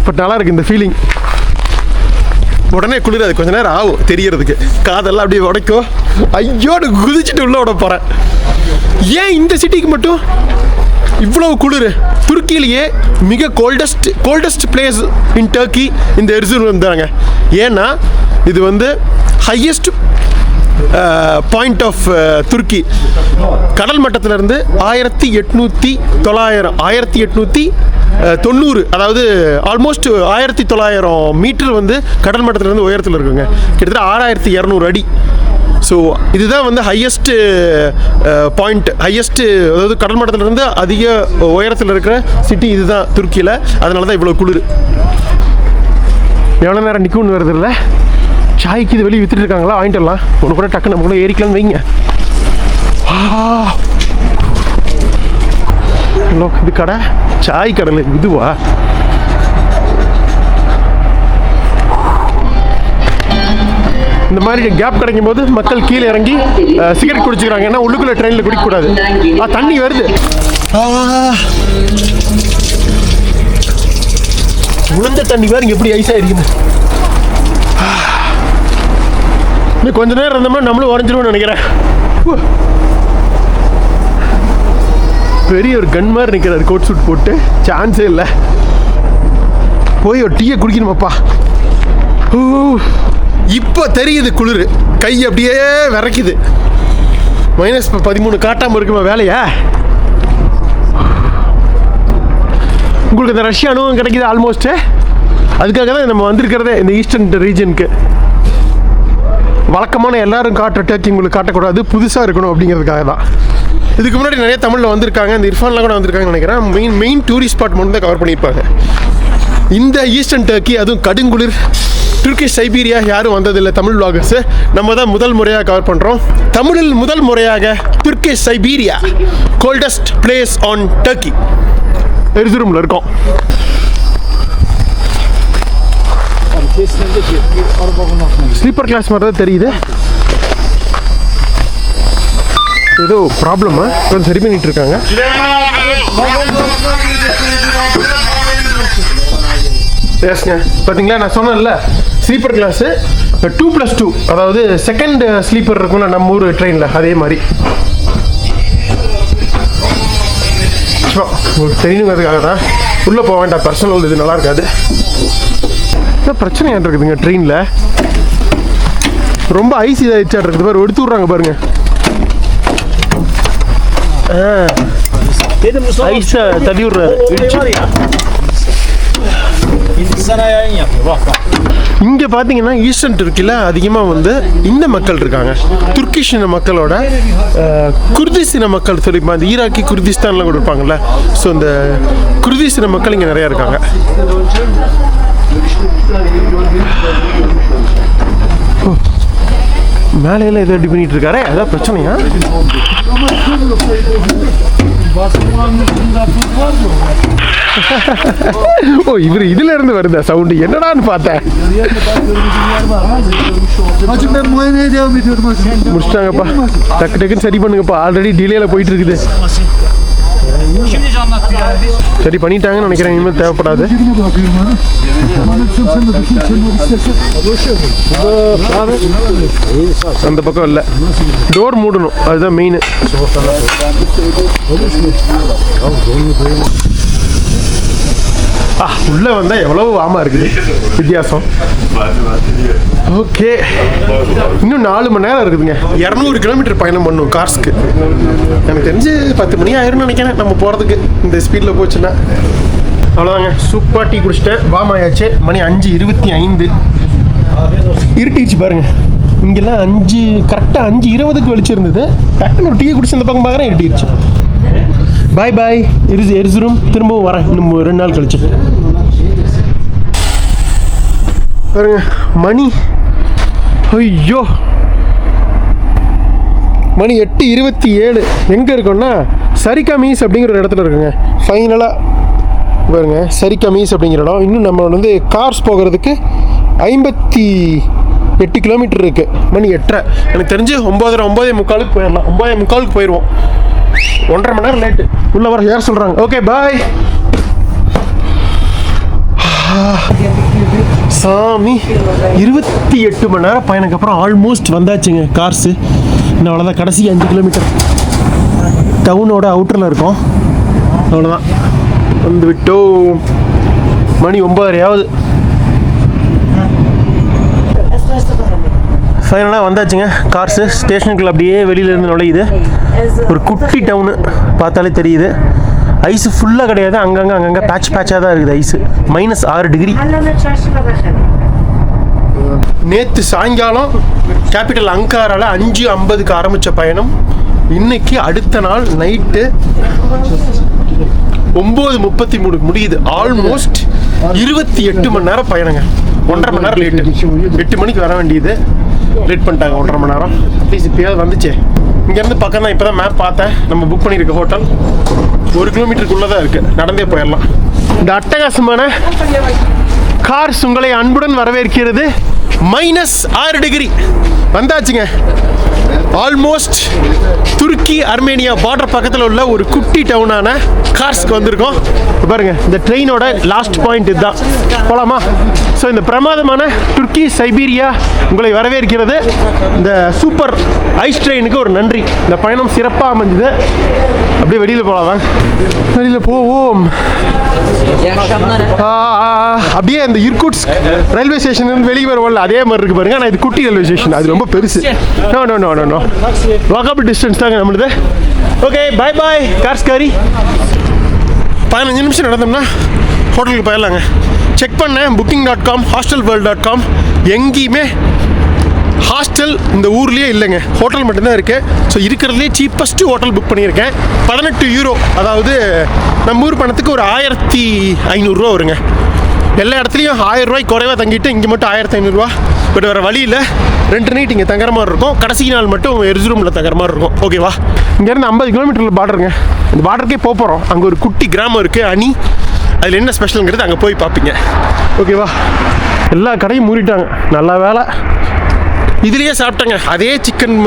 பட் நல்லா இருக்குது இந்த ஃபீலிங். உடனே குளிராது, கொஞ்ச நேரம் ஆகும் தெரியறதுக்கு. காதெல்லாம் அப்படியே உடைக்கும். ஐயோடு குதிச்சுட்டு உள்ள விட போகிறேன். ஏன் இந்த சிட்டிக்கு மட்டும் இவ்வளவு குளிர்? துருக்கியிலேயே மிக கோல்டஸ்ட் பிளேஸ் இன் டர்க்கி இந்த எர்சுரும் தாங்க. ஏன்னா இது வந்து ஹையஸ்ட் பாயிண்ட் ஆஃப் துருக்கி. கடல் மட்டத்திலிருந்து 1890, அதாவது ஆல்மோஸ்ட் 1900 மீட்டர் வந்து கடல் மட்டத்திலிருந்து உயரத்தில் இருக்குங்க. கிட்டத்தட்ட 6200 அடி. ஸோ இதுதான் வந்து ஹையஸ்ட்டு பாயிண்ட், அதாவது கடல் மட்டத்திலிருந்து அதிக உயரத்தில் இருக்கிற சிட்டி இதுதான் துருக்கியில். அதனால தான் இவ்வளோ குளிர். எவ்வளோ நேரம் நிற்கும்னு வருது இல்லை. சாய்க்கு இது வெளியே விற்றுட்டு இருக்காங்களா, வாங்கிட்டு வரலாம். ஒன்று கூட டக்குன்னு நம்ம கூட ஏறிக்கலாம்னு வைங்க. ஹலோ, இது கடை, சாய் கடலை இதுவா? இந்த மாதிரி கேப் கிடைக்கும் போது மக்கள் கீழே இறங்கி சிகரெட் குடிச்சுக்கிறாங்க. ஏன்னா உள்ளுக்குள்ளே ட்ரெயினில் குடிக்கக்கூடாது. தண்ணி வருது. உளுந்த தண்ணி வேறு இங்கே எப்படி ஐஸாக இருக்குது. இன்னும் கொஞ்ச நேரம் இருந்தோம்னா நம்மளும் உறைஞ்சிருவோம்னு நினைக்கிறேன். பெரிய ஒரு கன் மாதிரி நிற்கிறாரு கோட் சூட் போட்டு. சான்ஸே இல்லை. போய் ஒரு டீயை குடிக்கணுமாப்பா. இப்போ தெரியுது குளிர். கை அப்படியே விரைக்குது. -13 காட்டாமல் இருக்குமா வேலையா? உங்களுக்கு இந்த ரஷ்ய அனுபவம் கிடைக்கிது ஆல்மோஸ்ட்டு. அதுக்காக தான் நம்ம வந்திருக்கிறதே இந்த ஈஸ்டர்ன் ரீஜனுக்கு. வழக்கமான எல்லாரும் காட்டுற டர்க்கி உங்களுக்கு காட்டக்கூடாது, புதுசாக இருக்கணும் அப்படிங்கிறதுக்காக தான். இதுக்கு முன்னாடி நிறைய தமிழில் வந்திருக்காங்க. இந்த இர்ஃபான்லாம் கூட வந்திருக்காங்கன்னு நினைக்கிறேன். மெயின் டூரிஸ்ட் ஸ்பாட் மட்டும் தான் கவர் பண்ணியிருப்பாங்க. இந்த ஈஸ்டர்ன் டர்க்கி, அதுவும் கடுங்குளிர் துர்க்கிஷ் சைபீரியா யாரும் வந்ததில்லை தமிழ் vloggers. நம்ம தான் முதல் முறையாக கவர் பண்ணுறோம். தமிழில் முதல் முறையாக Turkish Siberia, coldest place on Turkey, எர்சுருமில் இருக்கோம். ஸ்லீப்பர் கிளாஸ் மாதிரி தான் தெரியுது. ஏதோ ப்ராப்ளமா கொஞ்சம் சரி பண்ணிட்டு இருக்காங்க. எஸ்ங்க, பார்த்தீங்களா நான் சொன்னேன்ல, ஸ்லீப்பர் கிளாஸு 2+2, அதாவது செகண்ட் ஸ்லீப்பர் இருக்கும்ல நம்ம ஊர் ட்ரெயினில், அதே மாதிரி. ஒரு ட்ரெயினுங்கிறதுக்காக தான் உள்ளே போக வேண்டாம். பர்சனல் இது நல்லா இருக்காது. என்ன பிரச்சனை இருக்குதுங்க ட்ரெயினில். ரொம்ப ஐஸ் இதாகிடுச்சா இருக்குது பாரு. எடுத்து விட்றாங்க பாருங்க. ஐஸை தள்ளி விட்றாரு. இங்கே பார்த்தீங்கன்னா ஈஸ்டர்ன் துருக்கியில் அதிகமாக வந்து இந்த மக்கள் இருக்காங்க. துர்க்கிஷ் இன மக்களோட குர்திஸ் இன மக்கள் சொல்லிப்பா, இந்த ஈராக்கி குர்திஸ்தான்லாம் கூட இருப்பாங்கள்ல. ஸோ இந்த குர்திஸ் இன மக்கள் இங்கே நிறையா இருக்காங்க. மேலையெல்லாம் எதோ ரெடி பண்ணிட்டு இருக்காரு. அதான் பிரச்சனையா? ஓ, இவர் இதுல இருந்து வருதா சவுண்டு? என்னடான்னு பார்த்தேன். முடிச்சிட்டாங்கப்பா. டக்கு டக்குன்னு சரி பண்ணுங்கப்பா. ஆல்ரெடி டிலேல போயிட்டு இருக்குது. சரி பண்ணிட்டாங்கன்னு நினைக்கிறேன். இனிமேல் தேவைப்படாது. அந்த பக்கம் இல்லை, டோர் மூடணும், அதுதான் மெயின். உள்ளே வந்தால் எவ்வளவு வாமாக இருக்குது வித்தியாசம். ஓகே, இன்னும் 4 மணி நேரம் இருக்குதுங்க. 200 கிலோமீட்டர் பயணம் பண்ணும் கார்ஸ்க்கு. எனக்கு தெரிஞ்சு 10 மணி ஆயிரும்னு நினைக்கிறேன் நம்ம போகிறதுக்கு, இந்த ஸ்பீடில் போச்சுன்னா. அவ்வளோதாங்க. சூப்பராக டீ குடிச்சிட்டேன். வாமாயாச்சு. மணி 5:25. இருட்டிச்சு பாருங்க. இங்கெல்லாம் கரெக்டாக 5:20க்கு வெளிச்சிருந்தது. டக்குன்னு ஒரு டீ குடிச்சு இந்த பக்கம் பார்க்குறேன், இருட்டிடுச்சு. பாய் பாய் எர்சுரும். திரும்பவும் வரேன் இன்னும் 2 நாள் கழிச்சு. பாருங்க மணி, ஐயோ மணி 8:27. எங்கே இருக்கோன்னா சரிகமீஸ் அப்படிங்கிற ஒரு இடத்துல இருக்குங்க. ஃபைனலாக பாருங்க, சரிகமீஸ் அப்படிங்கிற இடம். இன்னும் நம்ம வந்து கார்ஸ் போகிறதுக்கு 58 கிலோமீட்டர் இருக்குது. மணி 8:30. எனக்கு தெரிஞ்சு 9:45 போயிடலாம். 9:45 போயிடுவோம். 1.5 மணி நேரம் லேட்டு. உள்ள வர யார் சொல்கிறாங்க. Okay bye. சாமி, 28 மணி நேரம் பயணக்கு அப்புறம் ஆல்மோஸ்ட் வந்தாச்சுங்க கார்ஸு. இன்னும் அவ்வளோதான். கடைசி 5 கிலோமீட்டர் டவுனோட அவுட்டரில் இருக்கோம். அவ்வளோதான், வந்து விட்டோம். மணி 9:30 ஆகுது. ஃபைனலாக வந்தாச்சுங்க. கார்ஸு ஸ்டேஷனுக்குள்ள அப்படியே வெளியிலேருந்து நுழையுது. ஒரு குட்டி டவுனு பார்த்தாலே தெரியுது. ஐஸு ஃபுல்லாக கிடையாது, அங்கங்கே பேட்சாக தான் இருக்குது ஐஸு. -6 டிகிரி. நேற்று சாயங்காலம் கேபிட்டல் அங்காரால 5:50க்கு ஆரம்பித்த பயணம் இன்னைக்கு அடுத்த நாள் நைட்டு 9:33 முடியுது. ஆல்மோஸ்ட் 28 மணி நேரம் பயணங்க. 1.5 மணி நேரம் லேட்டு. 8 மணிக்கு வர வேண்டியது, லேட் பண்ணிட்டாங்க 1.5 மணி நேரம். ப்ளீஸ் இப்போயாவது வந்துச்சு. இங்கேருந்து பக்கம் தான். இப்போ தான் மேப் பார்த்தேன். நம்ம புக் பண்ணியிருக்க ஹோட்டல் 1 கிலோமீட்டருக்குள்ளே தான் இருக்குது. நடந்தே போயிடலாம். இந்த அட்டகாசமான கார்ஸ் உங்களை அன்புடன் வரவேற்கிறது. -6 டிகிரி வந்தாச்சுங்க. ஆல்மோஸ்ட் துருக்கி அர்மேனியா பார்டர் பக்கத்தில் உள்ள ஒரு குட்டி டவுனான கார்ஸ்க்கு வந்திருக்கோம். பாருங்க, இந்த ட்ரெயினோட லாஸ்ட் பாயிண்ட் இதுதான். போலாமா? ஸோ இந்த பிரமாதமான துருக்கி சைபீரியா உங்களை வரவேற்கிறது. இந்த சூப்பர் ஐஸ் ட்ரெயினுக்கு ஒரு நன்றி. இந்த பயணம் சிறப்பாக அமைஞ்சுது. அப்படியே வெளியில் போகலாம், வெளியில் போவோம். அப்படியே அந்த இர்குட்ஸ்க் ரயில்வே ஸ்டேஷன் வெளியே வருவோம்ல, அதே மாதிரி இருக்கு பாருங்க. ஆனால் இது குட்டி ரயில்வே ஸ்டேஷன், அது ரொம்ப பெருசு. நோ வாக்கபிள் டிஸ்டன்ஸ் தாங்க நம்மளுது. ஓகே, பாய் பாய் கார்ஸ்காரி. 15 நிமிஷம் நடந்தோம்னா ஹோட்டலுக்கு போயிடலாங்க. செக் பண்ணேன் booking.com, hostelworld.com, எங்கேயுமே ஹாஸ்டல் இந்த ஊர்லேயே இல்லைங்க. ஹோட்டல் மட்டும்தான் இருக்குது. ஸோ இருக்கிறதுலே சீப்பஸ்ட்டு ஹோட்டல் புக் பண்ணியிருக்கேன். 18 யூரோ, அதாவது நம்ம ஊர் பணத்துக்கு ஒரு 1500 ரூபா வருங்க. எல்லா இடத்துலையும் 1000 ரூபாய்க்கு குறைவாக தங்கிட்டு இங்கே மட்டும் 1500 ரூபா. பட் வேறு வழியில் 2 நைட் இங்கே தங்குற மாதிரி இருக்கும். கடைசி நாள் மட்டும் எர்சுரூமில் தங்குற மாதிரி இருக்கும். ஓகேவா? இங்கேருந்து 50 கிலோமீட்டரில் பார்டருங்க. இந்த பார்டருக்கே போகிறோம். அங்கே ஒரு குட்டி கிராமம் இருக்குது, அணி. அதில் என்ன ஸ்பெஷலுங்கிறது அங்கே போய் பார்ப்பீங்க. ஓகேவா? எல்லா கடையும் மூடிட்டாங்க. நல்ல வேலை இதுலேயே சாப்பிட்டேங்க. அதே சிக்கன்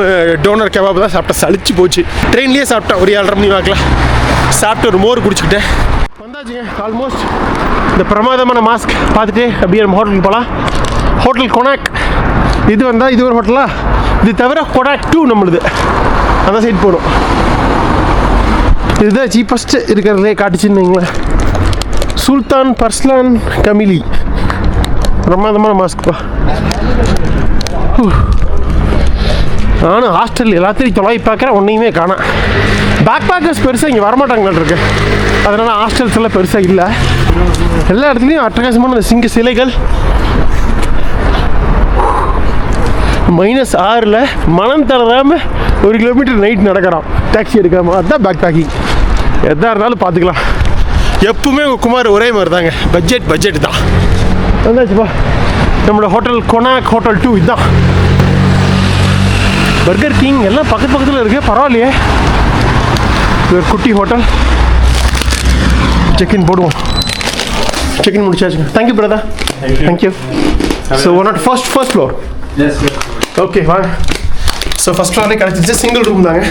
டோனர் கபாப் தான் சாப்பிட்டேன். சளிச்சு போச்சு. ட்ரெயின்லேயே சாப்பிட்டேன். ஒரு 7:30 மணி வாக்கில் சாப்பிட்டு ஒரு மோர் குடிச்சுக்கிட்டேன். வந்தாச்சுங்க ஆல்மோஸ்ட். இந்த பிரமாதமான மாஸ்க் பார்த்துட்டு அப்படியே நம்ம ஹோட்டலுக்கு போகலாம். ஹோட்டல் கொனாக். இது வந்தால் இது ஒரு ஹோட்டலா? இது தவிர கொனாக் 2 நம்மளுது. அந்த சைட் போகணும். இதுதான் சீப்பஸ்ட்டு இருக்கிறதுலே காட்டுச்சுன்னு வைங்களேன். சுல்தான் பர்ஸ்லான் கமிலி. பிரமாதமான மாஸ்க்ப்பா. நானும் ஹாஸ்டல் எல்லாத்தையும் தொலை பார்க்குறேன், ஒன்றையுமே காணேன். பேக் பேக்கர்ஸ் பெருசாக இங்கே வரமாட்டாங்கன்னு இருக்கு. அதனால் ஹாஸ்டல்ஸ் எல்லாம் பெருசாக இல்லை. எல்லா இடத்துலையும் அட்டகாசமான இந்த சிங்க சிலைகள். -6ல் மனம் தளராமல் 1 கிலோமீட்டர் நைட் நடக்கிறோம். டாக்ஸி எடுக்காமல். அதுதான் பேக் பேக்கிங். எதாக இருந்தாலும் பார்த்துக்கலாம். எப்பவுமே குமார் ஒரே மாதிரி தாங்க. பட்ஜெட் தான். வந்தாச்சுப்பா நம்மளோட ஹோட்டல் கொனாக் ஹோட்டல் 2. இதுதான் பர்கர் கிங். எல்லாம் பக்கத்தில் இருக்குது. பரவாயில்லையே. இது ஒரு குட்டி ஹோட்டல். செக்இன் போடுவோம். செக்இன் முடிச்சாச்சுங்க. Thank you brother. Thank you. So first floor. Okay வாங்க. ஸோ ஃபஸ்ட் ஃப்ளோரே கிடச்சிச்சு. சிங்கிள் ரூம் தாங்க.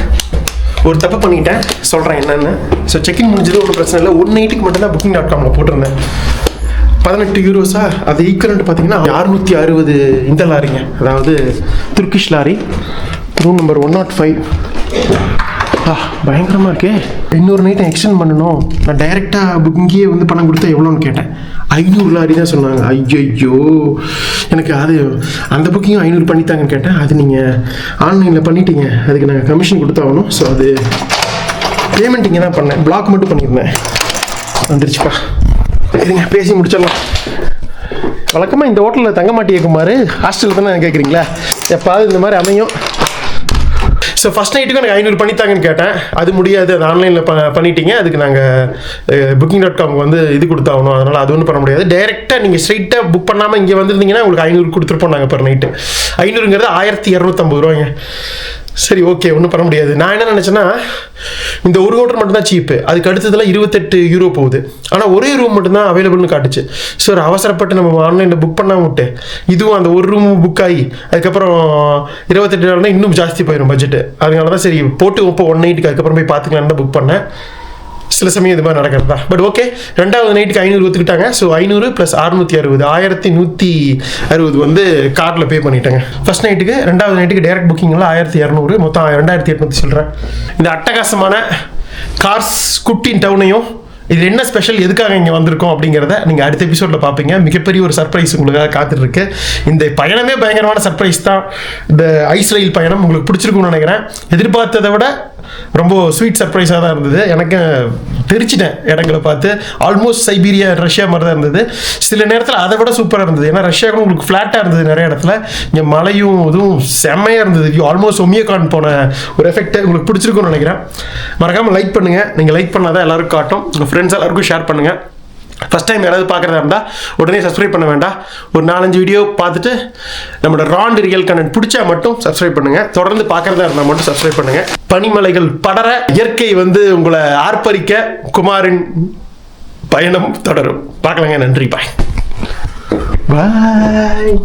ஒரு தப்பு பண்ணிக்கிட்டேன், சொல்கிறேன் என்னென்னு. ஸோ செக்இன் முடிஞ்சது, ஒன்றும் பிரச்சனை இல்லை. 1 நைட்டுக்கு மட்டும் தான் booking.comல போட்டிருந்தேன். 18 யூரோஸா? அது ஈக்குவலன்ட் பார்த்தீங்கன்னா 660 இந்த லாரிங்க. அதாவது துர்க்கிஷ் லாரி. Room number 105. பயங்கரமாக இருக்கே. இன்னொரு நைட்டை எக்ஸ்டெண்ட் பண்ணணும். நான் டைரெக்டாக இங்கேயே வந்து பணம் கொடுத்தா எவ்வளோன்னு கேட்டேன். 500 லாரி தான் சொன்னாங்க. ஐயோ, எனக்கு அது அந்த புக்கிங்கும் 500 பண்ணித்தாங்கன்னு கேட்டேன். அது நீங்கள் ஆன்லைனில் பண்ணிட்டீங்க, அதுக்கு நாங்கள் கமிஷன் கொடுத்தாகணும். ஸோ அது பேமெண்ட் இங்கே தான் பண்ணேன். பிளாக் மட்டும் பண்ணியிருந்தேன். வந்துருச்சுப்பா. சரிங்க, பேசி முடிச்சிடலாம். வழக்கமாக இந்த ஹோட்டலில் தங்க மாட்டியே குமார், ஹாஸ்டலில் தானே கேட்குறீங்களா? எப்பாவது இந்த மாதிரி அமையும். ஸோ ஃபஸ்ட் நைட்டுக்கு எனக்கு 500 பண்ணித்தாங்கன்னு கேட்டேன். அது முடியாது, அது ஆன்லைனில் பண்ணிட்டீங்க, அதுக்கு நாங்கள் booking.com வந்து இது கொடுத்தாகணும். அதனால் அது ஒன்றும் பண்ண முடியாது. டைரெக்டாக நீங்கள் ஸ்ட்ரைட்டாக புக் பண்ணாமல் இங்கே வந்துருந்தீங்கன்னா உங்களுக்கு 500 கொடுத்துருப்போம் நாங்கள் பர் நைட்டு. 500ங்கிறது 1250 ரூபாய்ங்க. சரி, ஓகே, ஒன்றும் பண்ண முடியாது. நான் என்ன நினச்சேன்னா, இந்த ஒரு ஹோட்டல் மட்டும்தான் சீப்பு. அதுக்கு அடுத்ததெல்லாம் 28 யூரோ போகுது. ஆனால் ஒரே ரூம் மட்டும்தான் அவைலபிள்னு காட்டுச்சு. ஸோ அவசரப்பட்டு நம்ம ஆன்லைனில் புக் பண்ணாமல் விட்டு இதுவும் அந்த ஒரு ரூம் புக் ஆகி அதுக்கப்புறம் 28 டாலர்னா இன்னும் ஜாஸ்தி போயிடும் பட்ஜெட்டு. அதனால தான் சரி போட்டு இப்போ 1 நைட்டுக்கு அதுக்கப்புறம் போய் பார்த்துக்கலான்னு புக் பண்ணேன். சில சமயம் இது மாதிரி நடக்கிறது தான். பட் ஓகே, 2வது நைட்டுக்கு 500 ஒத்துக்கிட்டாங்க. ஸோ 500 + 660 1160 வந்து காரில் பே பண்ணிட்டேங்க ஃபர்ஸ்ட் நைட்டுக்கு. 2வது நைட்டுக்கு டைரக்ட் புக்கிங்லாம் 1200, மொத்தம் 2800 சொல்கிறேன். இந்த அட்டகாசமான கார்ஸ் குட்டின் டவுனையும் இது என்ன ஸ்பெஷல், எதுக்காக இங்கே வந்திருக்கோம் அப்படிங்கிறத நீங்கள் அடுத்த எபிசோடில் பார்ப்பீங்க. மிகப்பெரிய ஒரு சர்ப்ரைஸ் உங்களுக்காக காத்துட்ருக்கு. இந்த பயணமே பயங்கரமான சர்ப்ரைஸ் தான். இந்த ஐஸ் ரயில் பயணம் உங்களுக்கு பிடிச்சிருக்கும்னு நினைக்கிறேன். எதிர்பார்த்ததை விட ரொம்ப ஸ்வீட் சர்ப்ரைஸாக தான் இருந்தது. எனக்கு தெரிச்சிட்டேன் இடங்களை பார்த்து. ஆல்மோஸ்ட் சைபீரியா ரஷ்யா மாதிரி தான் இருந்தது. சில நேரத்தில் அதை விட சூப்பராக இருந்தது. ஏன்னா ரஷ்யா கூட உங்களுக்கு ஃப்ளாட்டாக இருந்தது நிறைய இடத்துல. இங்கே மலையும் இதுவும் செம்மையாக இருந்தது. ஆல்மோஸ்ட் ஒமியகான் போன ஒரு எஃபெக்ட் உங்களுக்கு பிடிச்சிருக்கும்னு நினைக்கிறேன். மறக்காமல் லைக் பண்ணுங்கள். நீங்கள் லைக் பண்ணால் தான் எல்லாருக்கும் காட்டும். உங்கள் ஃப்ரெண்ட்ஸ் எல்லாருக்கும் ஷேர் பண்ணுங்கள். ஃபஸ்ட் டைம் யாராவது பார்க்குறதா இருந்தால் உடனே சப்ஸ்கிரைப் பண்ண வேண்டாம். ஒரு 4-5 வீடியோ பார்த்துட்டு நம்மளோட ராண்ட் ரியல் கண்டென்ட் பிடிச்சா மட்டும் சப்ஸ்கிரைப் பண்ணுங்கள். தொடர்ந்து பார்க்குறதா இருந்தால் மட்டும் சப்ஸ்கிரைப் பண்ணுங்கள். பனிமலைகள் படர, இயற்கை உங்களை ஆர்ப்பரிக்க குமாரின் பயணம் தொடரும். பார்க்கலாங்க. நன்றி. பாய் பாய்.